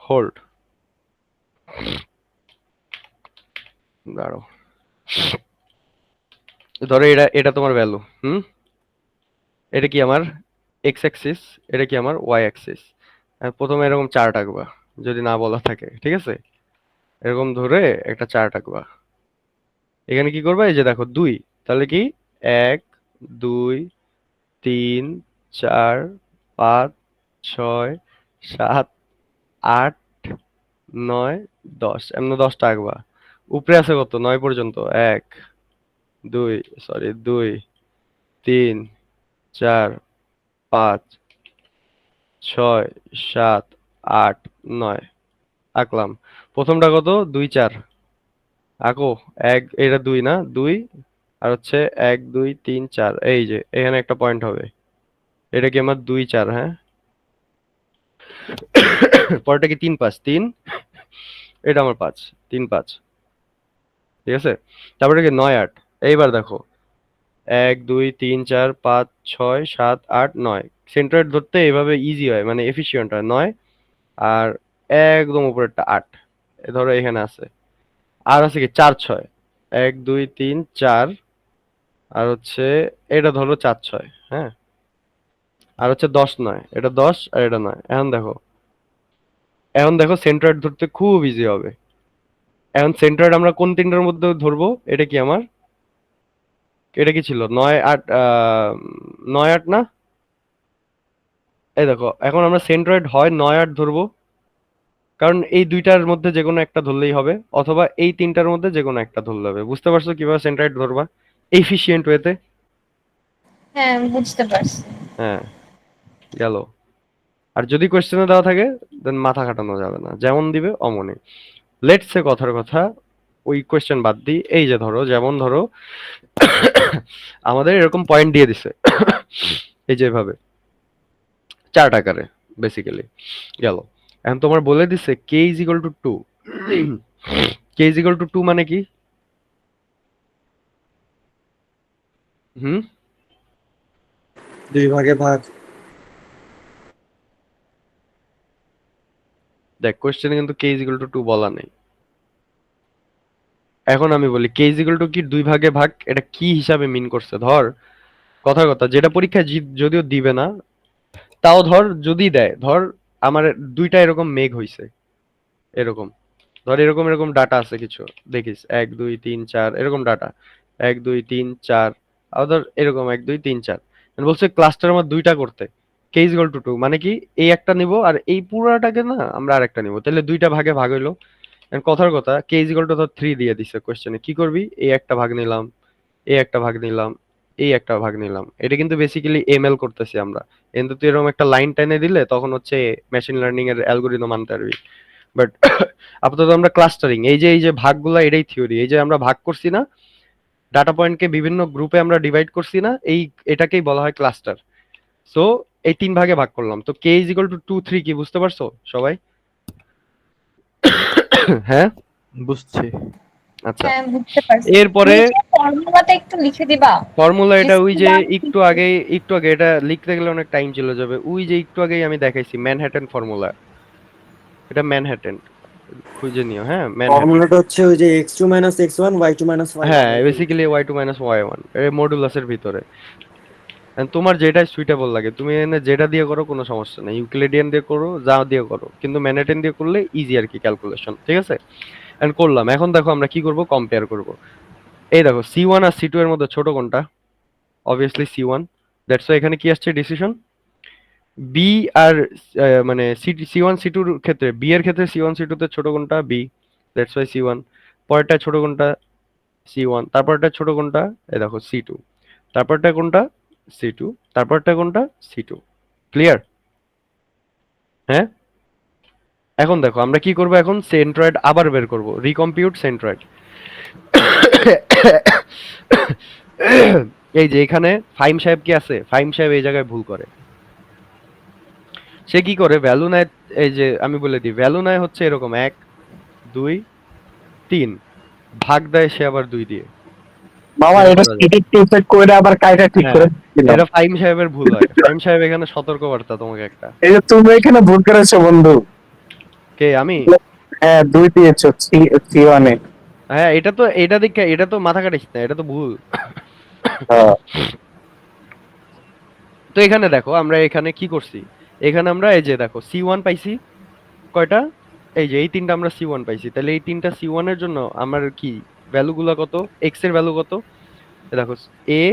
হোল্ড, দাঁড়াও ধরো এটা তোমার ভ্যালু, এটা কি আমার এক্স অ্যাক্সিস, এটা কি আমার ওয়াই অ্যাক্সিস। প্রথমে এরকম চার্ট আঁকবা, যদি না বলা থাকে, ঠিক আছে? এরকম ধরে একটা চার্ট আঁকবা, এখানে কি করবা, এই যে দেখো 2, তাহলে কি 1 2 3 4 5 6 7 8 9 10 এমন 10টা আঁকবা। উপরে আছে কত 9 পর্যন্ত 1 2 3 4 5 6 7 8 9 আঁকলাম। প্রথমটা কত 2 4 আঁকো। এক এটা 2 না 2 আর হচ্ছে 1 2 3 4 এই যে এখানে একটা পয়েন্ট হবে। এটা কি আমার 2 4 হ্যাঁ। পরেরটা কি 3 5 3 এটা আমার 5 3 5 ঠিক আছে। তারপরে কি 9 8 এইবার দেখো 1 2 3 4 5 6 7 8 9 সেন্টার ধরতে এইভাবে ইজি হয় মানে এফিশিয়েন্ট হয় 9 আর একদম উপরেরটা 8 ধরো এখানে আছে। আর আছে কি 4 6 1 2 3 4 আর হচ্ছে এটা ধরো 4 6 হ্যাঁ। আর হচ্ছে 10 9 এটা 10 আর এটা 9। এখন দেখো সেন্টার ধরতে খুব ইজি হবে। এখন সেন্টার আমরা কোন তিনটার মধ্যে ধরবো? এটা কি আমার এটা কি ছিল 9 8 9 8 না। এই দেখো এখন আমরা সেন্ট্রয়েড হয় 9 8 ধরবো কারণ এই দুইটার মধ্যে যে কোনো একটা ধরলেই হবে অথবা এই তিনটার মধ্যে যে কোনো একটা ধরলে হবে। বুঝতে পারছো কিভাবে সেন্ট্রয়েড ধরবা এফিশিয়েন্ট ওয়েতে? হ্যাঁ বুঝতে পারছি। হ্যাঁ গেল। আর যদি কোশ্চেনে দেওয়া থাকে দেন মাথা খাটানো যাবে না, যেমন দিবে অমনে। লেটস সে কথার কথা ওই কোশ্চেন বাদ দিই। এই যে ধরো যেমন ধরো আমাদের এরকম পয়েন্ট দিয়ে দিছে এই যে এভাবে চার্ট আকারে বেসিক্যালি গেল। এখন তোমার বলে দিছে K is equal to 2। K is equal to 2 মানে কি? হুম 2 ভাগে ভাগ। দেখ কোশ্চেনে কিন্তু কে ইজ ইকুয়াল টু 2 বলা নেই। এখন আমি বলি কে ইজ ইকুয়াল টু কি 2 ভাগে ভাগ, এটা কি হিসাবে মিন করছে? ধর কথার কথা যেটা পরীক্ষায় যদিও দিবে না তাও ধর যদি দেয়, ধর আমার দুইটা এরকম মেঘ হইছে এরকম, ধর এরকম এরকম ডাটা আছে কিছু দেখিস 1 2 3 4 এরকম ডাটা 1 2 3 4 আর ধর এরকম 1 2 3 4 বলছে ক্লাস্টার আমার দুইটা করতে কে ইজ ইকুয়াল টু 2 মানে কি এই একটা নিব আর এই পুরাটাকে না আমরা আরেকটা নিব, তাহলে দুইটা ভাগে ভাগ হইলো। কথার কথা কে ইজ ইকুয়াল টু ধর 3 দিয়ে দিছে কোশ্চেনে, কি করবি? এই একটা ভাগ নিলাম, এই একটা ভাগ নিলাম, এই একটা ভাগ নিলাম। এটা কিন্তু বেসিক্যালি এমএল করতেছি আমরা। কিন্তু তুই এরকম একটা লাইন টেনে দিলে তখন হচ্ছে মেশিন লার্নিং এর অ্যালগরিদম আনতে পারবি। বাট আপাতত আমরা ক্লাস্টারিং এই যে ভাগগুলা এটাই থিওরি। এই যে আমরা ভাগ করছি না ডাটা পয়েন্টকে বিভিন্ন গ্রুপে আমরা ডিভাইড করছি না, এটাকেই বলা হয় ক্লাস্টার। সো এই 3 ভাগে ভাগ করলাম। তো কে ইজ ইকুয়াল টু 2 3 কি বুঝতে পারছো সবাই? হ্যাঁ বুঝছি। আচ্ছা হ্যাঁ বুঝতে পারছি। এরপরে ফর্মুলাটা একটু লিখে দিবা? ফর্মুলা এটা ওই যে C1, একটু আগে এটা লিখতে গেলে অনেক টাইম চলে যাবে। ওই যে একটু আগেই আমি দেখাইছি ম্যানহাটন ফর্মুলা, এটা ম্যানহাটন খুঁজে নিও। হ্যাঁ ফর্মুলাটা হচ্ছে ওই যে x2 - x1 y2 - y1। হ্যাঁ বেসিক্যালি y2 - y1 এর মডুলাসের ভিতরে। And তোমার যেটা সুইটেবল লাগে তুমি এনে যেটা দিয়ে করো কোনো সমস্যা নেই, ইউক্লিডিয়ান দিয়ে করো যা দিয়ে করো, কিন্তু ম্যানহাটন দিয়ে করলে ইজি আর কি ক্যালকুলেশন, ঠিক আছে? এন্ড করলাম। এখন দেখো আমরা কি করব, কম্পেয়ার করব। এই দেখো C1 আর C2 এর মধ্যে ছোট কোনটা? Obviously C1। দ্যাটস ওয়াই এখানে কি আসছে ডিসিশন বি আর মানে C1 C2 এর ক্ষেত্রে বি এর ক্ষেত্রে C1 C2 তে ছোট কোনটা? বি। That's why C1। পরেরটা ছোট কোনটা? C1। তারপরটা ছোট কোনটা? এই দেখো C2। তারপরটা কোনটা? C2। তারপরটা কোনটা? C2। ক্লিয়ার? হ্যাঁ এখন দেখো আমরা কি করব, এখন সেন্ট্রয়েড আবার বের করব, রিকম্পিউট সেন্ট্রয়েড। এই যে এখানে ফাইম সাহেব কি আছে, ফাইম সাহেব এই জায়গায় ভুল করে। সে কি করে ভ্যালু নেয়, এই যে আমি বলে দিই ভ্যালু নেয় হচ্ছে এরকম 1 2 3 ভাগ দেয় সে আবার 2 দিয়ে। মামা এটা সেট করে আবার কাইটা ঠিক করে দিলাম। এটা ফাইম সাহেবের ভুল হয়। ফাইম সাহেব এখানে সতর্কবার্তা তোমাকে একটা। এই যে তুমি এখানে ভুল করেছো বন্ধু। কে আমি? হ্যাঁ 2 দিয়েছো C1 এ। হ্যাঁ এটা দেখে এটা তো মাথা কাটিস না, এটা তো ভুল। হ্যাঁ তো এখানে দেখো আমরা এখানে কি করছি, এখানে আমরা এই যে দেখো C1 পাইছি কয়টা, এই যে এই তিনটা আমরা C1 পাইছি। তাহলে এই তিনটা C1 এর জন্য আমার কি ভ্যালুগুলো কত, x এর ভ্যালু কত? দেখো A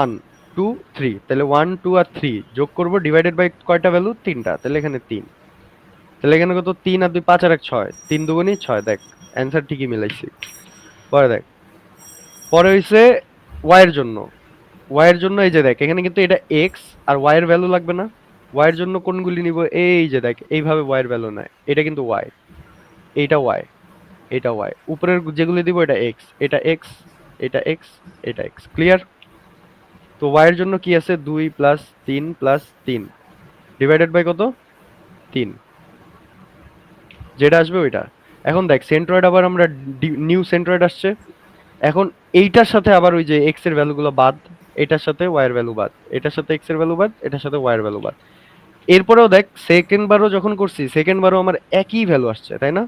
1 2 3, তাহলে 1 2 আর 3 যোগ করব ডিভাইডেড বাই কয়টা ভ্যালু? 3টা, তাহলে এখানে 3, তাহলে এখানে কত? 3 আর 2 5 আর 1 6, 3 দুগুণই 6, দেখ অ্যান্সার ঠিকই মিলাইছি। পরে দেখ, পরে হইছে y এর জন্য, y এর জন্য এই যে দেখ এখানে কিন্তু এটা x আর y এর ভ্যালু লাগবে না? y এর জন্য কোনগুলি নিব? এই যে দেখ এইভাবে y এর ভ্যালু নেয়, এটা কিন্তু y, এইটা y, এটা y, উপরের যেগুলি দিব এটা x, এটা x, এটা x, এটা x, ক্লিয়ার? তো y এর জন্য কি আছে? 2 প্লাস 3 প্লাস 3 ডিভাইডেড বাই কত? 3, যেটা আসবে ওইটা। এখন দেখ সেন্ট্রয়েড আবার আমরা নিউ সেন্ট্রয়েড আসছে, এখন এইটার সাথে আবার ওই যে x এর ভ্যালুগুলো বাদ, এটার সাথে y এর ভ্যালু বাদ, এটার সাথে x এর ভ্যালু বাদ, এটার সাথে y এর ভ্যালু বাদ। এরপরেও দেখ সেকেন্ড বারও যখন করছি, সেকেন্ড বারও আমার একই ভ্যালু আসছে, তাই না?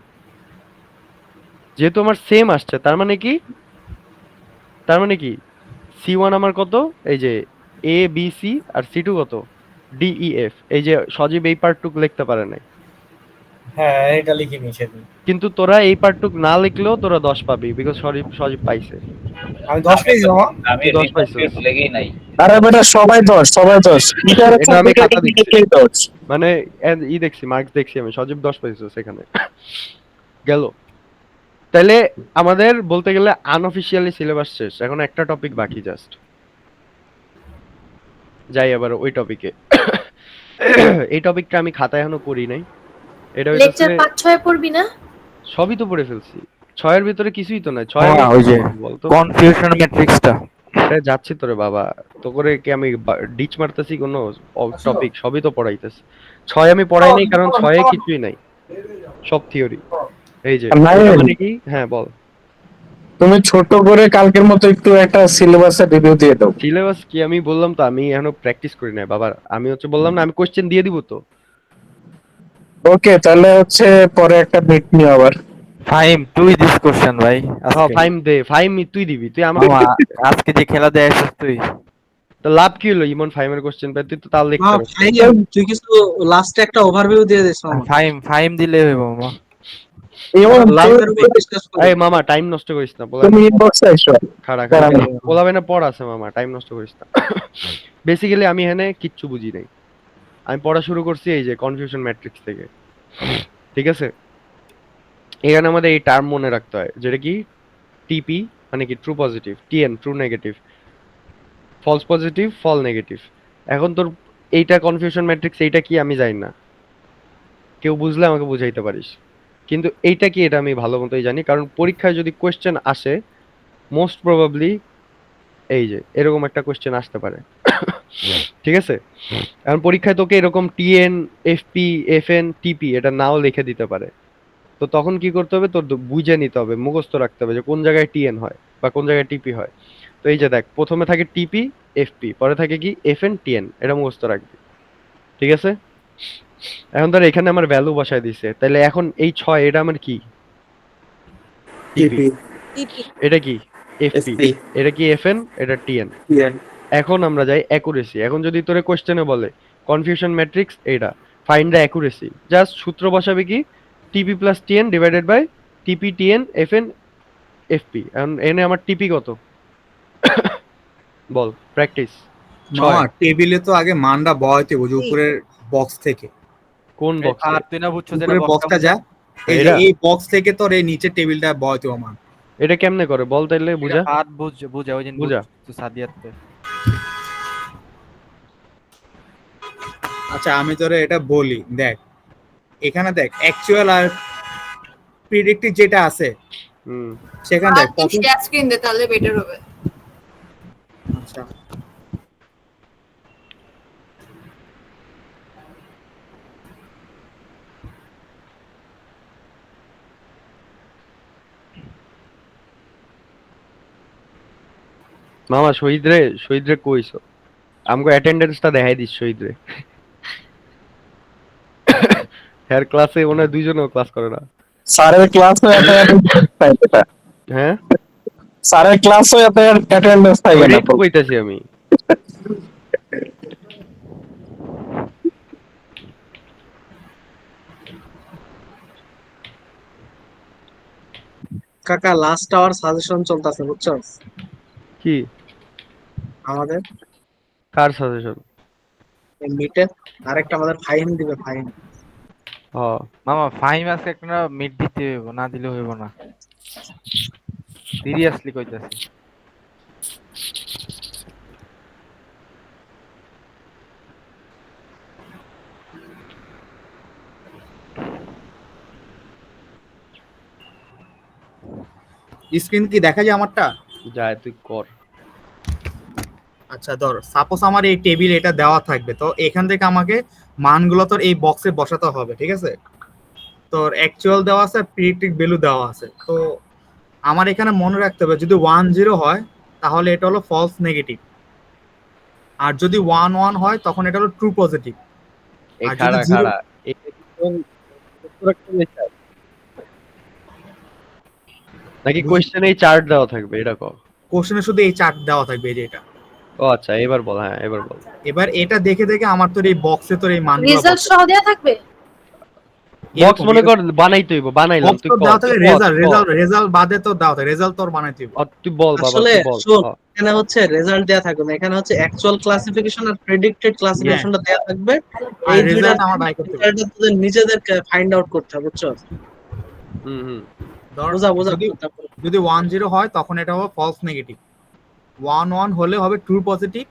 যেহেতু আমার সেম আসছে, তার মানে কি? তার মানে কি C1 আমার কত? এই যে A B C R C2 কত? D E F। এই যে সজীব এই পার্টটুকু লিখতে পারে নাই, হ্যাঁ এটা লিখে নিয়েছে তুমি। কিন্তু তোরা এই পার্টটুক না লিখলেও তোরা 10 পাবি, বিকজ সজীব সজীব পাইছে। আমি 10 পেয়েছি মামা। আমি তুই 10 পাইছিস। রিকমপ্লিট লেগেই নাই। আরে বেটা সবাই 10 সবাই 10 এটা আমি খাতা দিচ্ছি। ইন্টারেকশন 10। মানে ই দেখছি, মার্কস দেখছি আমি, সজীব 10 পাইছে সেখানে। গেল। তাহলে আমাদের বলতে গেলে আনঅফিশিয়ালি সিলেবাস শেষ, এখন একটা টপিক বাকি জাস্ট। যাই আবার ওই টপিকে। এই টপিকটা আমি খাতায় এখনো পড়ি নাই। এটা লেকচার হইতাছে 5-6 পড়বি না? সবই তো পড়ে ফেলছি। 6 এর ভিতরে কিছুই তো নাই। 6 এর হ্যাঁ, ওই যে বলতো কনফিউশন ম্যাট্রিক্সটা। এটা যাচ্ছি তোরে বাবা, তো করে কি আমি ডিচ মারতেছি কোন টপিক? সবই তো পড়াইতেছি। 6 আমি পড়াই নাই কারণ 6 এ কিছুই নাই, সব থিওরি। এই যে নাইল, ওটা মানে কি? হ্যাঁ বল। তুমি ছোট করে কালকের মতো একটু একটা সিলেবাসের রিভিউ দিয়ে দাও। সিলেবাস কি? আমি বললাম তো আমি এখনো প্র্যাকটিস করি নাই বাবা। আমি হচ্ছে বললাম না, আমি কোশ্চেন দিয়ে দিব তো। ওকে, তাহলে হচ্ছে পরে একটা মিট নিও আবার। ফাইম তুই দিস কোশ্চেন ভাই হ্যাঁ আজকে। ফাইম দে, ফাইম তুই দিবি, তুই আমাকে মামা, আজকে যে খেলা দেয় আসছিস তুই। তো লাভ কি হলো? ইমন ফাইমের কোশ্চেন পেয়ে তুই তো তাও লিখতে পারছিস। তুই কিছু লাস্টে একটা ওভারভিউ দিয়ে দিস ফাইম দিলে হইব মামা। এই মামা টাইম নষ্ট করিস না, তুমি ইনবক্সে এসো। খাড়া দাঁড়াও। বলাবে না, পড় আছে মামা, টাইম নষ্ট করিস না। বেসিক্যালি আমি এখানে কিচ্ছু বুঝি নাই, আমি পড়া শুরু করছি এই যে কনফিউশন ম্যাট্রিক্স থেকে, ঠিক আছে? এখানে আমাদের এই টার্ম মনে রাখতে হয়, যেটা কি টিপি মানে কি true positive, TN true negative, false positive false negative. এখন তোর এইটা কনফিউশন ম্যাট্রিক্স, এইটা কি আমি জানি না, কেউ বুঝলে আমাকে বুঝাইতে পারিস। কিন্তু এইটা কি এটা আমি ভালো মতোই জানি, কারণ পরীক্ষায় যদি কোয়েশ্চেন আসে মোস্ট প্রবাবলি এই যে এরকম একটা কোয়েশ্চেন আসতে পারে, ঠিক আছে? এখন পরীক্ষায় তোকে এরকম টিএন এফপি এফএন টিপি এটা নাও লিখে দিতে পারে, তো তখন কি করতে হবে? তোর বুঝে নিতে হবে, মুখস্থ রাখতে হবে যে কোন জায়গায় টিএন হয় বা কোন জায়গায় টিপি হয়। তো এই যে দেখ প্রথমে থাকে টিপি এফপি, পরে থাকে কি এফএন টিএন, এটা মুখস্থ রাখবি, ঠিক আছে? এখন ধর এখানে আমার ভ্যালু বসায় দিছে, তাহলে এখন এই 6 এটা আমার কি? টিপি। এটা কি? এফপি। এটা কি এফএন, এটা টিএন। এখন আমরা যাই অ্যাকুরেসি। এখন যদি তোরে কোশ্চেনে বলে কনফিউশন ম্যাট্রিক্স এইটা, ফাইন্ড দ্য অ্যাকুরেসি, জাস্ট সূত্র বসাবে কি? টিপি প্লাস টিএন ডিভাইডেড বাই টিপি টিএন এফএন এফপি। এখন এনে আমার টিপি কত? বল, প্র্যাকটিস। মামা টেবিলে তো আগে মানটা বসাইতে হবে, যে উপরের বক্স থেকে। কোন বক্স? আর তুই না বুঝছো যে উপরের বক্সটা যা, এই যে এটা? এই বক্স থেকে তোর এই নিচের টেবিলটা বসাইতে হবে মান। এটা কেমনে করে বল তাইলে, বুঝা। হাত বুঝা ওই যে বুঝা। তো সাদিয়াতে। আচ্ছা আমি তোরে এটা বলি, দেখ এখানে দেখ অ্যাকচুয়াল আর প্রিডিক্টিভ যেটা আছে হুম। সেখানে আর দেখ তুই প্রথম। শেয়ার স্ক্রিন দে তাহলে বেটার হবে। আচ্ছা মামা শহীদ রে কইছো আমগো অ্যাটেন্ডেন্সটা দেখাই দিস শহীদ রে। হ্যার ক্লাসে ওনা দুইজনও ক্লাস করে না। স্যারের ক্লাসে হ্যাঁ স্যারের ক্লাসে অ্যাটেন্ডেন্স থাকে না। ওইটাই তো কইতাছি আমি। কাকা লাস্ট আওয়ার সাজেশন চলতেছে বুঝছো কি আমাদের? কার সাজেশন? মিটে আরেকটা আমাদের ফাইন দিবে ফাইন। হ্যাঁ মামা ফাইম আছে একটা মিড দিতে হইব, না দিলে হইব না। সিরিয়াসলি কইতাছি। স্ক্রিন কি দেখা যায় আমারটা? যায়, তুই কর। আচ্ছা ধর সাপোজ আমার এই টেবিল এটা দেওয়া থাকবে, তো এখান থেকে আমাকে মানগুলো তোর এই বক্সে বসাতে হবে, ঠিক আছে? তোর অ্যাকচুয়াল দেওয়া আছে, প্রিডিক্টেড ভ্যালু দেওয়া আছে। তো আমার এখানে মনে রাখতে হবে যদি 1 0 হয় তাহলে এটা হলো ফলস নেগেটিভ, আর যদি 1 1 হয় তখন এটা হলো ট্রু পজিটিভ। এই আর খাড়া যদি zero- খাড়া নাকি কোশ্চেনে চার্ট দেওয়া থাকবে এটা কর। কোশ্চেনে শুধু এই চার্ট দেওয়া থাকবে, এই যে এটা। ও আচ্ছা, এবার বল। হ্যাঁ এবার বল। এবার এটা দেখে দেখে আমার তোর এই বক্সে তোর এই মানগুলো রেজাল্ট সহ দেয়া থাকবে? বক্স মনে কর বানাইতে হইব, বানাইলাম, তুই কর। দেওয়া থাকে রেজাল্ট বাদে তো দেওয়া থাকে, রেজাল্ট তোর বানাইতে হবে। তুই বল বাবা, আসলে তুই বল। শোন, এখানে হচ্ছে রেজাল্ট দেয়া থাকবে না, এখানে হচ্ছে অ্যাকচুয়াল ক্লাসিফিকেশন আর প্রেডিক্টেড ক্লাসিফিকেশনটা দেয়া থাকবে। আর এই দুইটা রেজাল্ট আমার বাই করতে হবে। রেজাল্টটা তোদের নিজেদেরকে ফাইন্ড আউট করতে হবে, বুঝছো? হুম ধর বোঝা যদি 1 0 হয় তখন এটা হবে ফলস নেগেটিভ, 1 1 হলে হবে ট্রু পজিটিভ,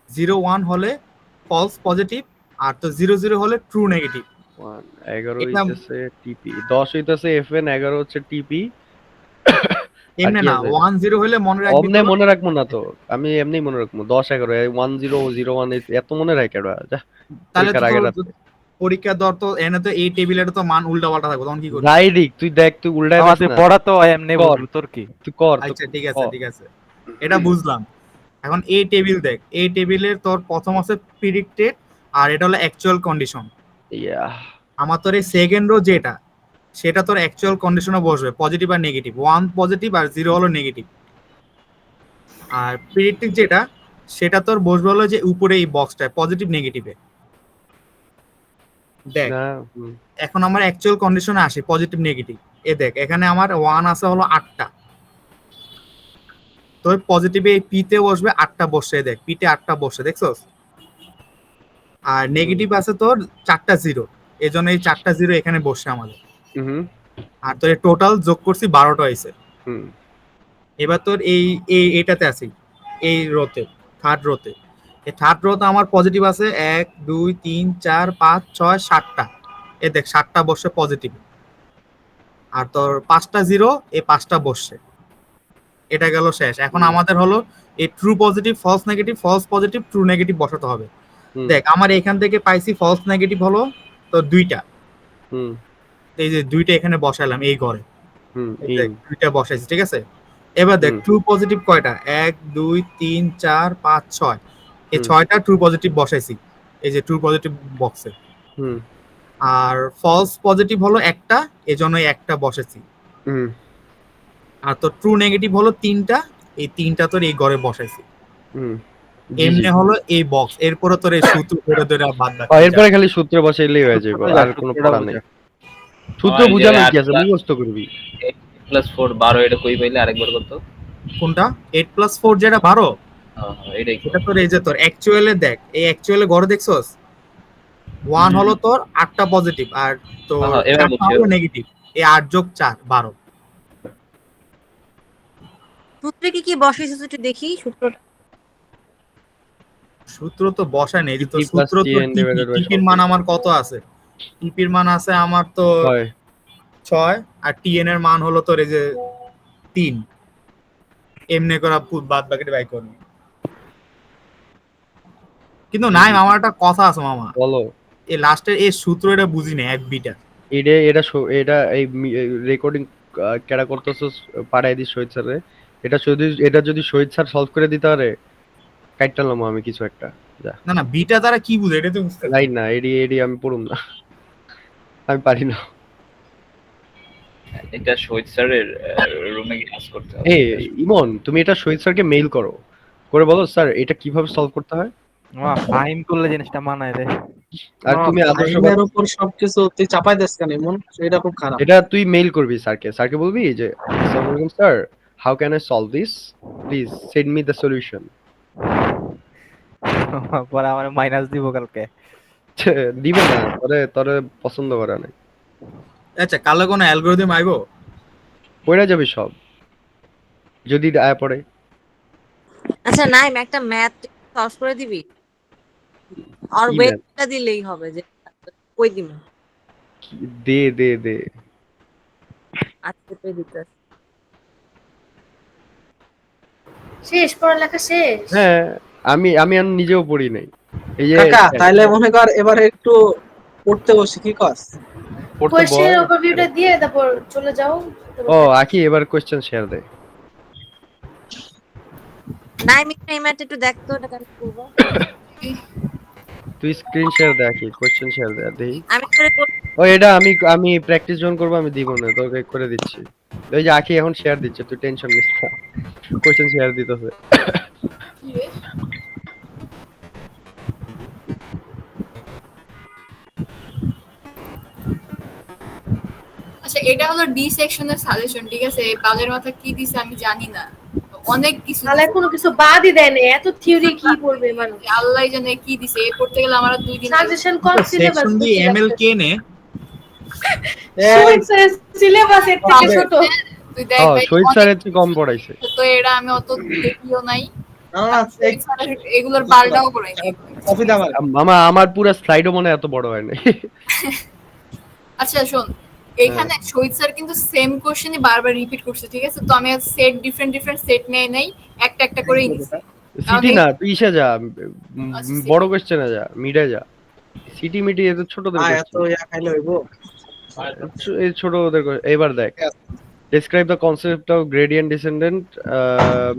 0 1 হলে ফলস পজিটিভ, আর তো 0 0 হলে ট্রু নেগেটিভ। 11 এটা- হইতেছে টিপি, 10 হইতেছে এফএন, 11 হচ্ছে টিপি। এমনি কি না, আছে? 1 0 হলে মনে রাখবি অমনে তো, মনে রাখবো না তো, আমি এমনি মনে রাখবো 10 11 1 0 0 1 এত মনে রাখে কেডা? যা তাহলে তো পরীক্ষার আগের তোর রাতে। পরীক্ষার দর তো এনে তো এই টেবিলের তো মান উল্টা পাল্টা থাকবে, তখন কি করবি? যাই দিক, তুই দেখ, তুই উল্টায় মামা পাস তুই না। পড়া তো এমনি কর। বলবো, তোর কি? তুই কর। আচ্ছা ঠিক আছে ঠিক আছে, এটা বুঝলাম। এখন এই টেবিল দেখ, এই টেবিলের তোর প্রথম আছে প্রিডিক্টেড, আর এটা হলো অ্যাকচুয়াল কন্ডিশন। ইয়া আমার তোর এই সেকেন্ড রো যেটা, সেটা তোর অ্যাকচুয়াল কন্ডিশনে বসবে, পজিটিভ আর নেগেটিভ, 1 পজিটিভ আর 0 হলো নেগেটিভ। আর প্রিডিক্টেড যেটা, সেটা তোর বসবে হলো যে উপরে এই বক্সটায় পজিটিভ নেগেটিভে। দেখ না এখন আমার অ্যাকচুয়াল কন্ডিশনে আসে পজিটিভ নেগেটিভ। এ দেখ এখানে আমার 1 আছে হলো 8টা, তো পজিটিভে এই পিতে বসবে 8টা বসে, দেখ পিতে 8টা বসে, দেখছস? আর নেগেটিভ আছে তোর 4টা 0, এজন্য এই 4টা 0 এখানে বসে আমাদের। হুম আর তোর টোটাল যোগ করছি 12টা হয়েছে। হুম এবার তোর এইটাতে আছি, এই রোতে, থার্ড রোতে। এই থার্ড রোতে আমার পজিটিভ আছে 1 2 3 4 5 6 7টা, এ দেখ 7টা বসে পজিটিভ। আর তোর 5টা 0, এই 5টা বসছে। এটা গেল শেষ। এখন আমাদের হলো এই true positive, false negative, false positive, true negative বসাতে হবে। হুম। দেখ আমার এখান থেকে পাইছি ফলস নেগেটিভ হলো তো 2টা, হুম এই যে 2টা এখানে বসাইলাম এই ঘরে, হুম এই দেখ 2টা বসাইছি, ঠিক আছে? এবার দেখ ট্রু পজিটিভ কয়টা, 1 2 3 4 5 6, এই 6টা ট্রু পজিটিভ বসাইছি এই যে ট্রু পজিটিভ বক্সে। হুম আর ফলস পজিটিভ হলো একটা, এজন্য এই একটা বসাইছি। হুম আর তো ট্রু নেগেটিভ হলো 3টা, এই 3টা তোর এই ঘরে বসাইছি। হুম এমনি হলো এই বক্স, এরপরে তোর এই সূত্র ধরে ধরে বাদ বাকি এরপরে খালি সূত্র বসাইলেই হয়ে যাবে, আর কোনো পড়া নেই। সূত্র বুঝানো কি আছে, মুখস্থ করবি। 8+4 12 এটা কই পাইলে আরেকবার কত? কোনটা 8 + 4 যেটা 12, এটাই এটা তোর এই যে তোর অ্যাকচুয়ালে দেখ, এই অ্যাকচুয়ালে ঘরে দেখছস 1 হলো তোর 8টা পজিটিভ, আর তোর এবার 4টা হলো নেগেটিভ, এই 8 + 4 12। সূত্রে কি কি বসাইছিস একটু দেখি সূত্রটা। সূত্র তো বসায় নেই তো, TP সূত্র তো TN divided by টিপির মান আমার কত আছে, টিপির মান আছে আমার তো 6, আর টিএন এর মান হলো তোর এই যে 3। এমনি করে বাদ বাকিটা বাই করবি। কিন্তু নাই আমার একটা কথা আছে মামা, বলো। এই লাস্টের এই সূত্র এটা বুঝি না এক বিটা। এটা এই রেকর্ডিং কেডা করতেছস, পাঠাই দিস শহীদ স্যারে। এটা যদি শহীদ স্যার সলভ করে দিতে পারে, কাইটালাম আমি কিছু একটা। যা না না, বিটা তারা কি বুঝে এটা তো বুঝতে লাইন না, এডি আমি পড়ুম না, আমি পারি না। এটা শহীদ স্যারের রুমে গিয়ে কাজ করতে হবে। ইমন, তুমি এটা শহীদ স্যারকে মেইল করো, করে বলো স্যার এটা কিভাবে সলভ করতে হয়। ফাইন করলে জিনিসটা মানায় রে। আর তুমি আদর্শবাদের উপর সবকিছু তুই চাপাই দিস কেন এমন? এটা খুব খারাপ। এটা তুই মেইল করবি স্যারকে বলবি যে আসসালামু আলাইকুম sir, how can I solve this, please send me the solution. পরে আমার মাইনাস দিব কালকে। দিবে না, তোরে তোরে পছন্দ করে না। আচ্ছা কালো কোনো অ্যালগরিদম আইবো? পড়ে যাবে সব যদি আয়া পড়ে। আচ্ছা নাইম, একটা ম্যাথ সলভ করে দিবি, আর কি ওয়েটটা দিলেই হবে যে কই দিব। দে দে দে। আজকে পেয়ে দিতে শেষ পড়ালেখা শেষ। হ্যাঁ আমি আমি আর নিজেও পড়ি নাই। এই যে কাকা তাইলে মনে কর এবারে একটু পড়তে বসি, কি কস? পড়তে কোশ্চেন বল। ওভারভিউটা দিয়ে তারপর চলে যাও। ও আকি এবার কোশ্চেন শেয়ার দে। নাইম, এই ম্যাথ একটু দেখ তো, এটা কেন করবো। তুই স্ক্রিন শেয়ার দে আকি, কোশ্চেন শেয়ার দে দেই। আমি করে ও এটা আমি আমি প্র্যাকটিস জোন করব, আমি দিব না তোকে করে দিচ্ছি। ওই যে আকি এখন শেয়ার দিচ্ছে, তুই টেনশন নিস না। কোশ্চেন শেয়ার দিতেছে। আচ্ছা এটা হলো ডি সেকশনের সাজেশন, ঠিক আছে? এই বালের মাথা কি দিছে আমি জানি না, অনেক কিছু তাহলে কোনো কিছু বাদই দেয় না, এত থিওরি কি পড়বে মানুষ? আল্লাহ জানে কি দিছে, এই পড়তে গেলে আমার 2 দিন সাজেশন কোন সিলেবাস? সেকশন দি এমএল কে নে? সিলেবাস এর থেকে ছোট। তুই দেখ ও ভাই, শহীদ স্যারের চেয়ে কম পড়াইছে। তো এটা আমি অত দেখিও নাই, না এগুলোর বালটাও করাই নাই। কপি দাও মামা আমার পুরো স্লাইডও মনে হয় এত বড় হয় নাই। আচ্ছা শোন, এখানে শহীদ স্যার কিন্তু সেম কোশ্চেনই বারবার রিপিট করছে, ঠিক আছে? তো আমি সেট ডিফারেন্ট ডিফারেন্ট সেট নেই নাই, একটা একটা করেই নিছি। সিটি না তুই ইসে যা, আচ্ছা, বড় কোশ্চেনে যা, মিডে যা। সিটি মিটি এত ছোটদের এত ইয়া খাইলে হইবো? এই ছোটদের এবার দেখ। Describe the concept of gradient descendant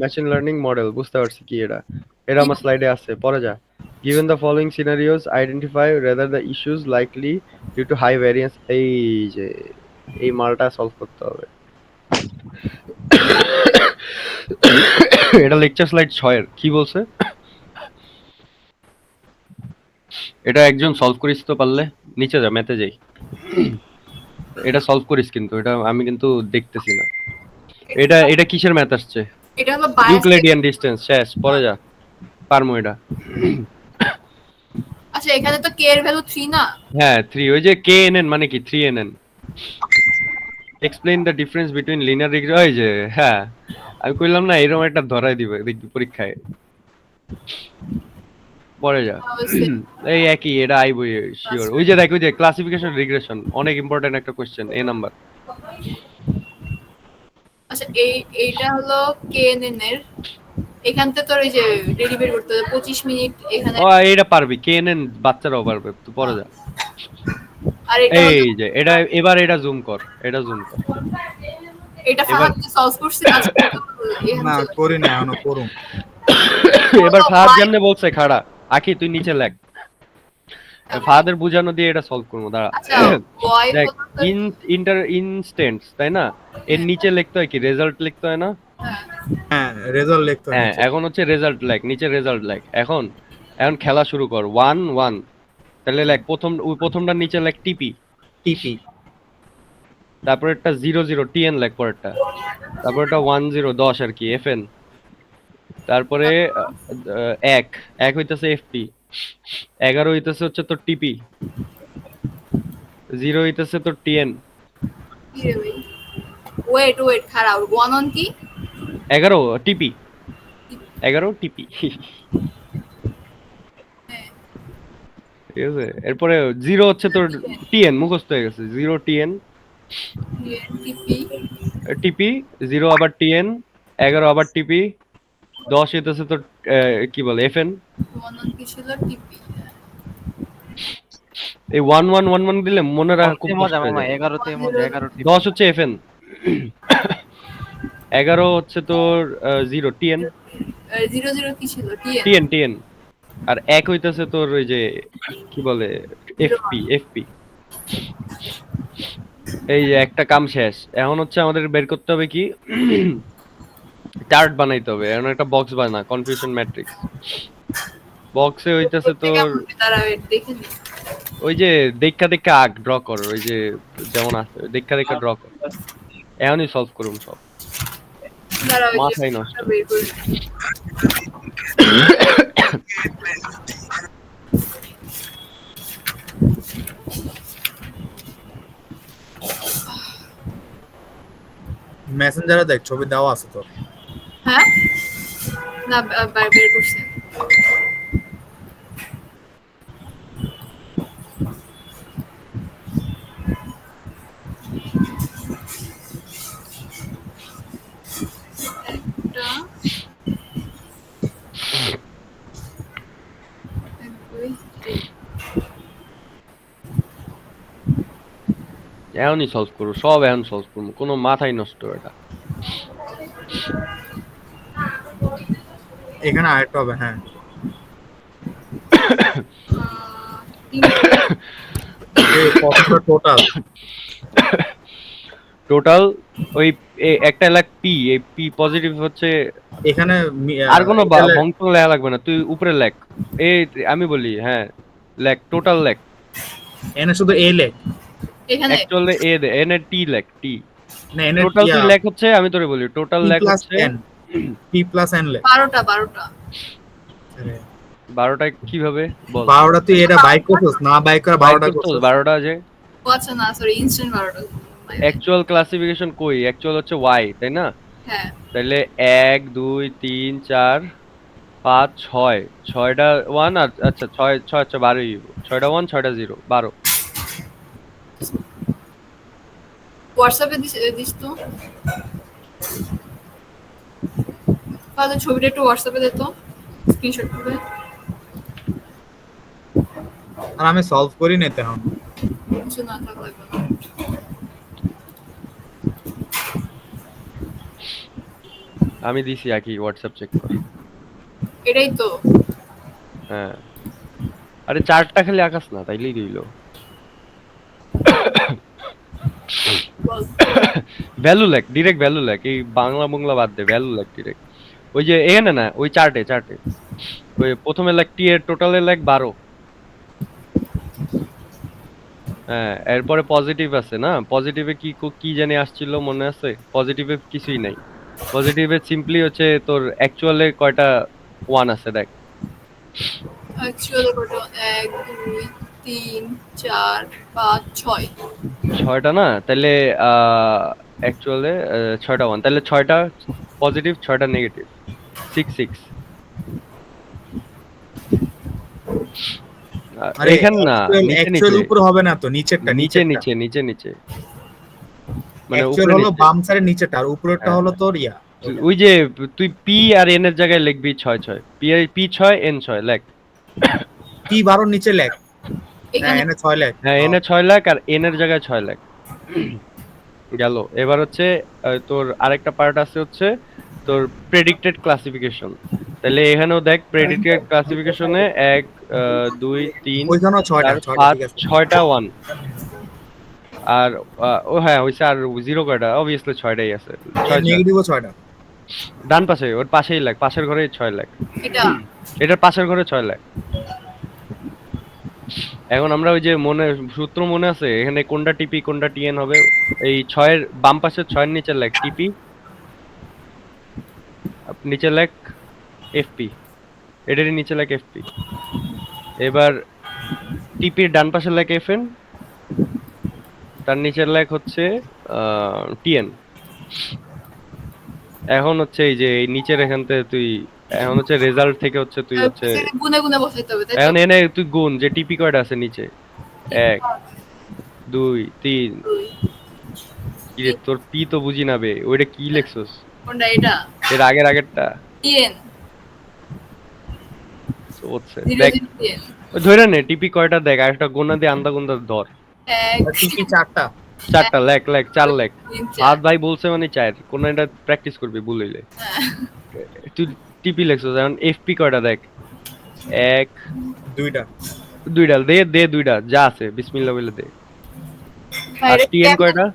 machine learning model. বুঝতে পারছি কি এটা? এটা আমার স্লাইডে আছে, পড়ে যা। Given the following scenarios, identify whether the issues likely due to high variance. এই যে এই মালটা সলভ করতে হবে। এটা লেকচার স্লাইড 6 এর। কি বলছে? এটা একজন সলভ করিস তো পারলে? নিচে যা, ম্যাথে যাই। এটা সলভ করিস কিন্তু, এটা আমি কিন্তু দেখতেছি না। এটা এটা কিসের ম্যাথ আসছে? এটা হলো বায়াস। Euclidean distance. শেষ, পরে যা। পারমু এটা। আচ্ছা এখানে তো কে এর ভ্যালু 3 না? হ্যাঁ 3। ওই যে knn মানে কি 3nn। Explain the difference between linear regression. ওই যে হ্যাঁ আমি কইলাম না এরকম একটা ধরাই দিবে দেখবি পরীক্ষায়। পরে যা। এই একই, এটা আইবই শিওর। ওই যে দেখ, ওই যে ক্লাসিফিকেশন রিগ্রেশন অনেক ইম্পর্টেন্ট একটা কোশ্চেন, এ নাম্বার। আচ্ছা এইটা হলো কেএনএন এর, এখান থেকে তোর এই যে ডেলিভারি করতে হবে 25 মিনিট এখানে। ও এটা পারবি, knn বাচ্চারাও পারবে, তুই পরে যা। আর এটা এই যে এটা এবার এটা জুম কর, এটা জুম কর। এটা ফাহাদ সলভ করছে আজকে? না করি না, এখনো করুম। এবার ফাহাদ যেমনে বলছে খাড়া, আকি তুই নিচে লেখ। ফাহাদের বুঝানো দিয়ে এটা সলভ করব, দাঁড়া। আচ্ছা বয় দেখ ইনস্ট্যান্স, তাই না? এর নিচে লিখতে হয় কি, রেজাল্ট লিখতে হয় না? হ্যাঁ রেজাল্ট লিখতে হবে। হ্যাঁ এখন হচ্ছে রেজাল্ট লেখ, নিচে রেজাল্ট লেখ। এখন খেলা শুরু কর। 1 1 তাহলে লেখ প্রথমটার নিচে লেখ টিপি টিপি, তারপর একটা 0 0 টিএন লেখ পরেরটা, তারপর একটা 1 0 10 আর কি এফএন, তারপরে 1 হইতাছে এফপি, 11 হইতাছে হচ্ছে তোর টিপি, 0 হইতাছে তোর টিএন। কি রে ভাই, ওয়েট খারাপ 1 অন কি 11 টিপি, 11 টিপি। ঠিক আছে, এরপরে 0 হচ্ছে তোর টিএন, মুখস্থ হয়ে গেছে। 0 টিএন টিপি টিপি, 0 আবার টিএন, 11 আবার টিপি, 10 হইতাছে তোর কি বলে এফএন। 1 অন কি ছিল টিপি। এই 1 1 1 1 দিলে মনে রাখা খুব মজা কষ্ট মামা, হয়ে যায়। 11 তে মজা, 11 টি। 10 হচ্ছে এফএন, 11 হচ্ছে তোর 0 টিএন 0 0 কি ছিল টিএন টিএন টিএন, আর 1 হইতাছে তোর ওই যে কি বলে এফপি এফপি। এই যে একটা কাম শেষ। এখন হচ্ছে আমাদের বের করতে হবে কি, চার্ট বানাইতে হবে। এখন একটা বক্স বানা, কনফিউশন ম্যাট্রিক্স। বক্সে হইতাছে তোর তারা দেখে নি, ওই যে দেখা আগ ড্র কর, ওই যে যেমন আছে দেখা ড্র কর। এখনই সলভ করুন সব, তারা মাথায় নষ্ট। বের করে মেসেঞ্জারে দেখ ছবি দেওয়া আছে তো। হ্যাঁ না বের করছে একটা এক, দুই, তিন। এখনই সলভ করবো, সব এখন সলভ করবো, কোনো মাথাই নষ্ট এটা। এখানে আরেকটা হবে, হ্যাঁ। এই কতটা টোটাল? টোটাল ওই একটা লাখ পি, এই পি পজিটিভ হচ্ছে। এখানে আর কোনো বংশ লেখা লাগবে না, তুই উপরে লেখ। এই আমি বলি, হ্যাঁ লেখ, টোটাল লেখ। এনে শুধু এ লেখ, এখানে অ্যাকচুয়ালি এ দে, এন এর টি লেখ, টি। না এনে টোটাল তুই লেখ হচ্ছে, আমি তোরে বলি টোটাল লেখ হচ্ছে পি প্লাস এন লেখ। 12টা 12টা কিভাবে বল? 12টা তুই এটা বাই করছস না, বাই করে 12টা করছস। 12টা যে ও আচ্ছা না সরি ইনস্ট্যান্ট 12টা অ্যাকচুয়াল ক্লাসিফিকেশন কই? অ্যাকচুয়াল হচ্ছে ওয়াই, তাই না? হ্যাঁ তাহলে 1 2 3 4 5 6, 6টা 1 আর আচ্ছা 6 6 আচ্ছা 12ই, 6টা 1 6টা 0, 12। হোয়াটসঅ্যাপে দিস তো তাহলে ছবিটা একটু হোয়াটসঅ্যাপে দে তো, স্ক্রিনশট করে। আর আমি সলভ করি না এখন। কিছু না থাক লাগবে না। আমি দিছি একই, হোয়াটসঅ্যাপ চেক কর। এটাই তো হ্যাঁ, আরে চারটা খালি আকাশ না, তাইলেই দিল। ভ্যালু লেখ, ডিরেক্ট ভ্যালু লেখ, এই বাংলা বাংলা বাদ দে, ভ্যালু লেখ ডিরেক্ট। ওই যে এখানে না, ওই চার্টে ওই প্রথমে লেখ টি এর টোটালে লেখ 12। হ্যাঁ, এরপরে পজিটিভ আছে না, পজিটিভে কি কি জানি আসছিল মনে আছে? পজিটিভে কিছুই নাই, পজিটিভে সিম্পলি হচ্ছে তোর অ্যাকচুয়ালে কয়টা 1 আছে দেখ। অ্যাকচুয়ালি কত 1 2 3 4 5 6 6টা না, তাহলে অ্যাকচুয়ালে 6টা 1, তাহলে 6টা পজিটিভ 6টা নেগেটিভ, 6 6। আরে এখানে না, নিচে অ্যাকচুয়াল উপরে হবে না তো, নিচেরটা নিচে নিচে নিচে নিচে, মানে অ্যাকচুয়াল উপরে হলো নিচে। বাম সাইডের নিচেরটা, আর উপরেরটা হলো তোর ইয়া। ওই যে তুই পি আর এন এর জায়গায় লিখবি 6 6, পি 6 এন 6 লেখ। পি 12 নিচে লেখ, হ্যাঁ এখানে এনে 6 লেখ। হ্যাঁ, এন এ 6 লাখ আর এন এর জায়গায় 6 লাখ গেল। এবার হচ্ছে তোর আরেকটা পার্ট আছে হচ্ছে তোর প্রেডিক্টেড ক্লাসিফিকেশন। তাহলে এখানেও দেখ প্রেডিক্টেড ক্লাসিফিকেশনে 1 2 3 ওইখানেও 6টা 4 ঠিক আছে। 6টা 1 আর ও হ্যাঁ হইছে, আর জিরো কয়টা? অবভিয়াসলি 6টাই আছে, 6 নেগেটিভও 6টা। ডান পাশে, ওর পাশেই লাখ, পাশের ঘরে 6 লাখ, এটা এটার পাশের ঘরে 6 লাখ। এখন আমরা ওই যে সূত্র মনে আছে, এখানে কোনটা টিপি কোনটা টিএন হবে? এই 6 এর বাম পাশে 6 এর নিচে লেখ টিপি, নিচে লেখ এফপি, এটারই নিচে লেখ এফপি। এবার টিপির ডান পাশে লেখ এফএন, তার নিচের লেখ হচ্ছে টিএন। এখন হচ্ছে এই যে এই নিচের এখান থেকে তুই এখন হচ্ছে রেজাল্ট থেকে হচ্ছে তুই হচ্ছে গুনে গুনে বসাইতে হবে তাই এখন এনে তুই গুণ যে টিপি কয়টা আছে নিচে, 1 2 3। কি রে তোর পি তো বুঝি না বে, ওইটা কি লেখছস? কোনটা এটা? এর আগেরটা টিএন হচ্ছে 0 দেখ, 0 টিএন ধরে নে টিপি কয়টা দেখ, আর একটা গোনা দিয়ে আন্দা গুন্দা ধর। টিপি 4টা, 4টা লেখ 4 লেখ। 3 হাত ভাই বলছে মানে 4, কোন এটা প্র্যাকটিস করবি ভুল হইলে। তুই টিপি লেখছস, এখন এফপি কয়টা দেখ, 1 2টা 2টা দে 2টা যা আছে বিসমিল্লাহ বলে দে। আর টিএন কয়টা?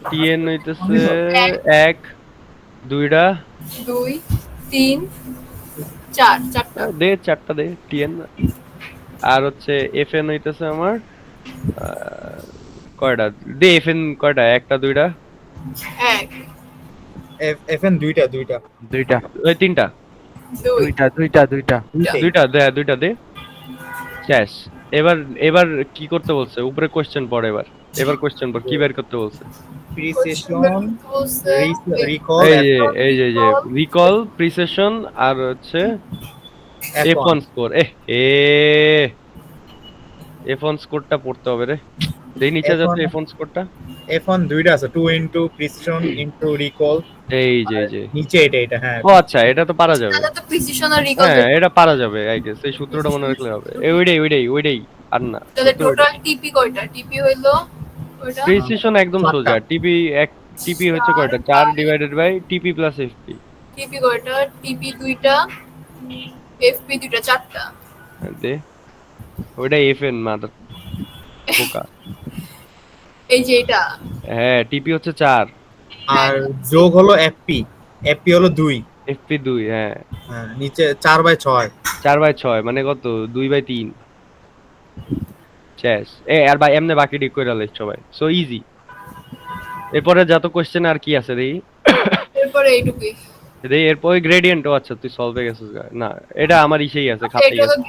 টিএন হইতেছে 1 2টা 2 3 4 4টা দে, 4টা দে টিএন। আর হচ্ছে এফএন হইতেছে আমার কয়টা দে, এফএন কয়টা? 1টা 2টা 1 এফএন দুইটা ওই 3টা 2টা দে শেষ। এবার কি করতে বলছে? উপরে কোশ্চেন পড়ে এবার এবার কোশ্চেন পর কি বের করতে বলছে? প্রিসিশন, বলছে রিকল, এই যে রিকল, প্রিসিশন আর হচ্ছে F1 স্কোর। F1 স্কোরটা পড়তে হবে রে। এই নিচে যাচ্ছে F1 স্কোরটা। F1 দুইটা আছে, 2 ইনটু প্রিসিশন ইনটু রিকল। এই যে নিচে এটা হ্যাঁ। ও আচ্ছা, এটা তো পারা যাবে। তাহলে তো প্রিসিশন আর রিকল হ্যাঁ, এটা পারা যাবে আই গেস। এই সূত্রটা মনে রাখলে হবে। ওইটাই আর না। তাহলে টোটাল টিপি কয়টা? টিপি হইলো ওইটা প্রিসিশন একদম সোজা। টিপি হচ্ছে কয়টা? 4 ডিভাইডেড বাই টিপি প্লাস এফপি। টিপি কয়টা? টিপি দুইটা, এফপি দুইটা, চারটা। দে ওইটা এফএন মাদার বোকা। এই যে এটা হ্যাঁ, টিপি হচ্ছে 4, আর যোগ হলো এফপি, এফপি হলো 2। এফপি 2। হ্যাঁ, নিচে 4/6। 4/6 মানে কত? 2/3 শেষ। আর ভাই এমনি বাকি ঠিক করে লাইছ সবাই, সো ইজি। এরপরে যত কোশ্চেন আর কি আছে দেখি। এরপরে এইটুকুই। এরপর গ্রেডিয়েন্ট। ও আচ্ছা, তুই সলভে গেছিস গা। না, এটা আমার ইসেই আছে, আচ্ছা, খাতায় আছে।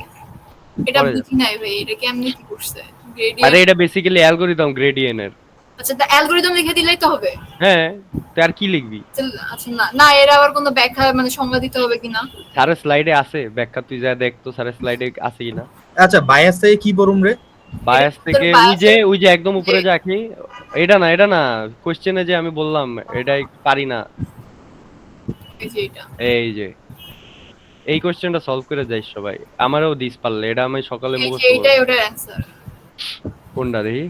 এটা বুঝি নাই ভাই, এটা কেমনে কি করছে? আরে গ্রেডিয়েন্ট। এটা বেসিক্যালি অ্যালগরিদম গ্রেডিয়েন্টের। আচ্ছা, দা অ্যালগরিদম লিখে দিলেই তো হবে। হ্যাঁ, তুই আর কি লিখবি? আচ্ছা, না না, এর আবার কোনো ব্যাখ্যা মানে সংজ্ঞা দিতে হবে কিনা? স্যারের স্লাইডে আছে ব্যাখ্যা, তুই যা দেখ তো স্যারের স্লাইডে আছে কিনা। আচ্ছা, বায়াস থেকে কি পড়ুম রে? বায়াস থেকে ওই যে একদম উপরে যাকি। এটা না কোশ্চেনে যে আমি বললাম এটাই পারি না। এই যে এটা। এই যে এই কোশ্চেনটা সলভ করে যাইস সবাই। আমারও দিস পারলে, এটা আমি সকালে এই যে মুখস্থ এইটাই করব। ওটার অ্যানসার। কোনটা দেখি?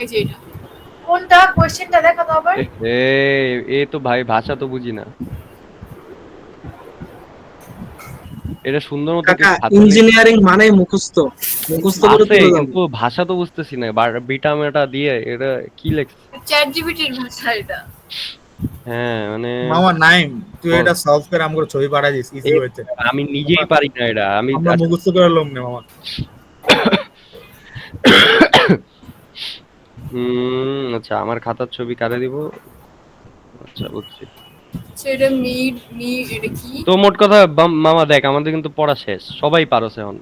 এই যে এটা। কোনটা? কোশ্চেনটা দেখো তো আবার। এ তো ভাই ভাষা তো বুঝি না। এটা সুন্দর মতো কাকা, ইঞ্জিনিয়ারিং মানে মুখস্থ করে তুলে দাও। কিন্তু ভাষা তো বুঝতেছি না। বিটা মেটা দিয়ে এটা কি লেখছে? চ্যাট জিপিটির ভাষা এটা। হ্যাঁ মানে মামা নাইম, তুই এটা সলভ করে আমাকে ছবি পাঠাই দিস, ইজি হইছে। আমি নিজেই পারি না এটা। আমরা মুখস্থ করে লম না মামা। আচ্ছা, আমার খাতার ছবি কারে দিব? আচ্ছা, বুঝছি। সেটা মিড এটা কি? তো মোট কথা মামা দেখ, আমাদের কিন্তু পড়া শেষ, সবাই পারছে এখন।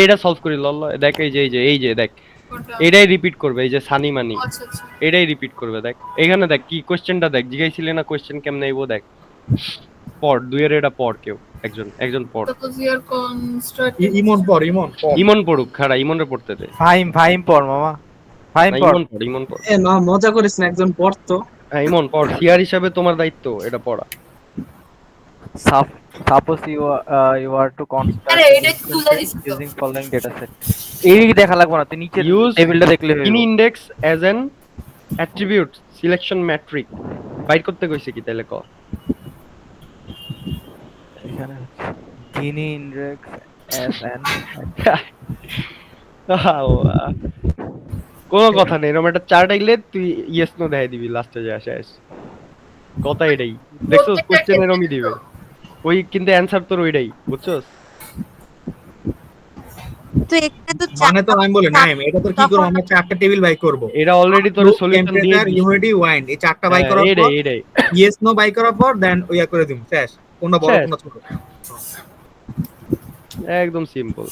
এইটা সলভ করি লল। দেখ এই যে দেখ, এটাই রিপিট করবে। এই যে সানি মানি, আচ্ছা আচ্ছা। এটাই রিপিট করবে। দেখ এখানে দেখ কি কোশ্চেনটা দেখ, জিজ্ঞাসিলে না কোশ্চেন কেমনে আইবো। দেখ পড়, দুইয়ের এটা পড়, কেউ একজন পড়। Suppose you are constructing. ইমন পড়ুক, খাড়া ইমনরে পড়তে দে। ফাইম পড় মামা, ফাইম পড়। ইমন পড়। না, মজা করিস না, একজন পড়তো। হ্যাঁ, ইমন পড়। সিআর হিসাবে তোমার দায়িত্ব এটা পড়া। Suppose you are to construct আরে এটা তুলে দিস তো। using following data set. এই দেখা লাগবে না, তুই নিচে টেবিলটা দেখলে হবে। In index as an attribute selection matric বাইর করতে কইছে কি তাইলে ক? এখানে গিনি ইনডেক্স অ্যাজ অ্যান কোনো কথা নেই। এরকম একটা চার্ট আইলে তুই ইয়েস নো দেখাই দিবি লাস্টে যা শেষ কথা। এটাই দেখছো, কোশ্চেন এরমই দিবে ওই, কিন্তু অ্যানসার তোর ওইটাই, বুঝছস? তো এখানে তো মানে তো আমি বলি নাইম, এটা তো কি করব, আমরা চারটা টেবিল বাই করব। এটা অলরেডি তোর সলিউশন দিয়ে দিই। হিউমিডিটি, ওয়াইন্ড, এই চারটা বাই করার পর এটাই ইয়েস নো বাই করার পর দেন ওইয়া করে দিম শেষ। কোনটা বড় কোনটা ছোট, একদম সিম্পল।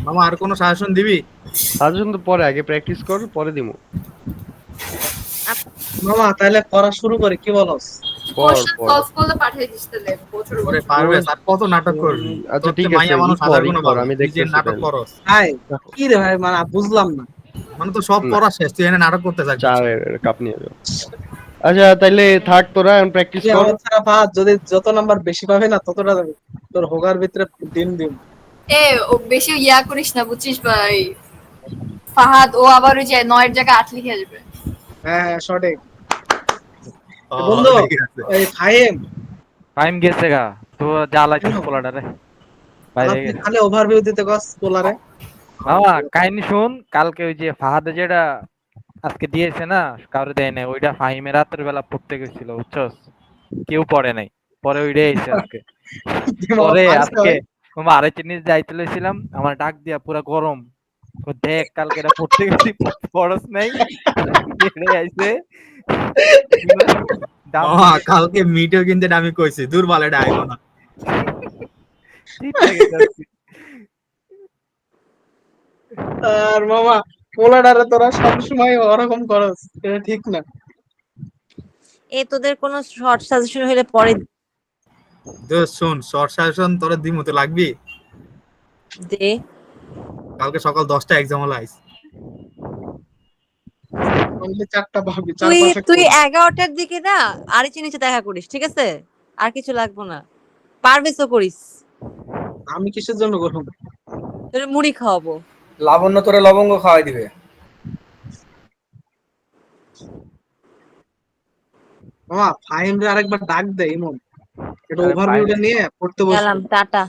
মামা আর কোনো সাজেশন দিবি? সাজেশন তো পরে, আগে প্র্যাকটিস কর, পরে দিমু। মামা তাহলে পড়া শুরু করি, কি বলস? কোশ্চেন সলভ করলে পাঠিয়ে দিস তাহলে বছর ওরে পারবে, আর কত নাটক করবি? আচ্ছা ঠিক আছে, মাইয়া মানুষ হাজার গুণ ভালো, আমি দেখছি নাটক করস। ভাই কি রে ভাই, মানে বুঝলাম না। মানে তো সব পড়া শেষ, তুই এখানে নাটক করতে যাচ্ছিস। চারের কাপ নিয়ে যাও। আচ্ছা তাইলে থাক, তোরা প্র্যাকটিস কর। যদি যত নাম্বার বেশি পাবে না ততটা তোর হোগার ভিতরে দিন ও বেশি ইয়া করিস না, বুঝছিস ভাই? ফাহাদ ও আবার ওই যে 9 এর জায়গায় 8 লিখে আসবে। হ্যাঁ সঠিক বন্ধু। এই ফাইম গেছে গা তো জ্বালাইছিস পোলাটারে বাইরে গেছে। খালি ওভারভিউ দিতে গস পোলারে। মামা কাহিনী শুন, কালকে ওই যে ফাহাদে যেটা আজকে দিয়েছে না, কারো দেয় নাই, ওইটা ফাহিমে রাতের বেলা পড়তে গেছিল, বুঝছস? কেউ পড়ে নাই, পরে ওইটাই এসে আজকে। পরে আজকে মামা আরেক জিনিস যাইতে লইছিলাম, আমার ডাক দিয়া পুরা গরম, দেখ কালকে এটা পড়তে গেছি, পড়স নাই আইছে। কালকে মিটেও কিন্তু আমি কইছি দূর বালেটা আইবো না। ঠিকঠাকই যাচ্ছি। আর মামা পোলাডারে তোরা সবসময় ওরকম করস, এটা ঠিক না। এ তোদের কোনো শর্ট সাজেশন হলে পরে দোস্ত শোন, শর্ট সাজেশন তোরা দিমতে লাগবি। দে। কালকে সকাল 10টা এক্সাম হলো আইস। অনলি 4টা পাবি, তুই 4-5 তুই 11টার দিকে না আরিচে নিচে দেখা করিস, ঠিক আছে? আর কিছু লাগবে না, পারভেজও করিস। আমি কিসের জন্য করব? তোর মুড়ি খাওয়াবো। লাবণ্য তোরে লবঙ্গ খাওয়াই দিবে। মামা ফাহিমরে আরেকবার ডাক দে ইমন, এটা আরে ওভারভিউটা নিয়ে পড়তে বসবো। গেলাম, টাটা।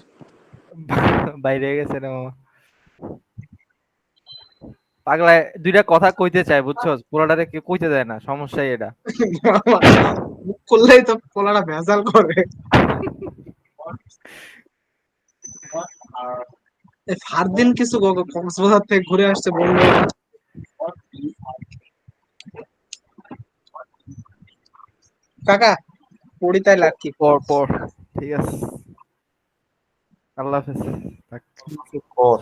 বাইরে গেছে রে মামা। পাগলা দুইটা কথা কইতে চায় বুঝছস, পুরোটারে কেউ কইতে দেয় না, সমস্যাই এটা। মামা, মুখ করলেই তো পোলাটা ভেজাল করে। এই ফারদিন কিছু কক্সবাজার থেকে ঘুরে আসছে বললো না? কাকা পড়ি তাই লাকি। পর ঠিক আছে, আল্লাহ হাফেজ। কর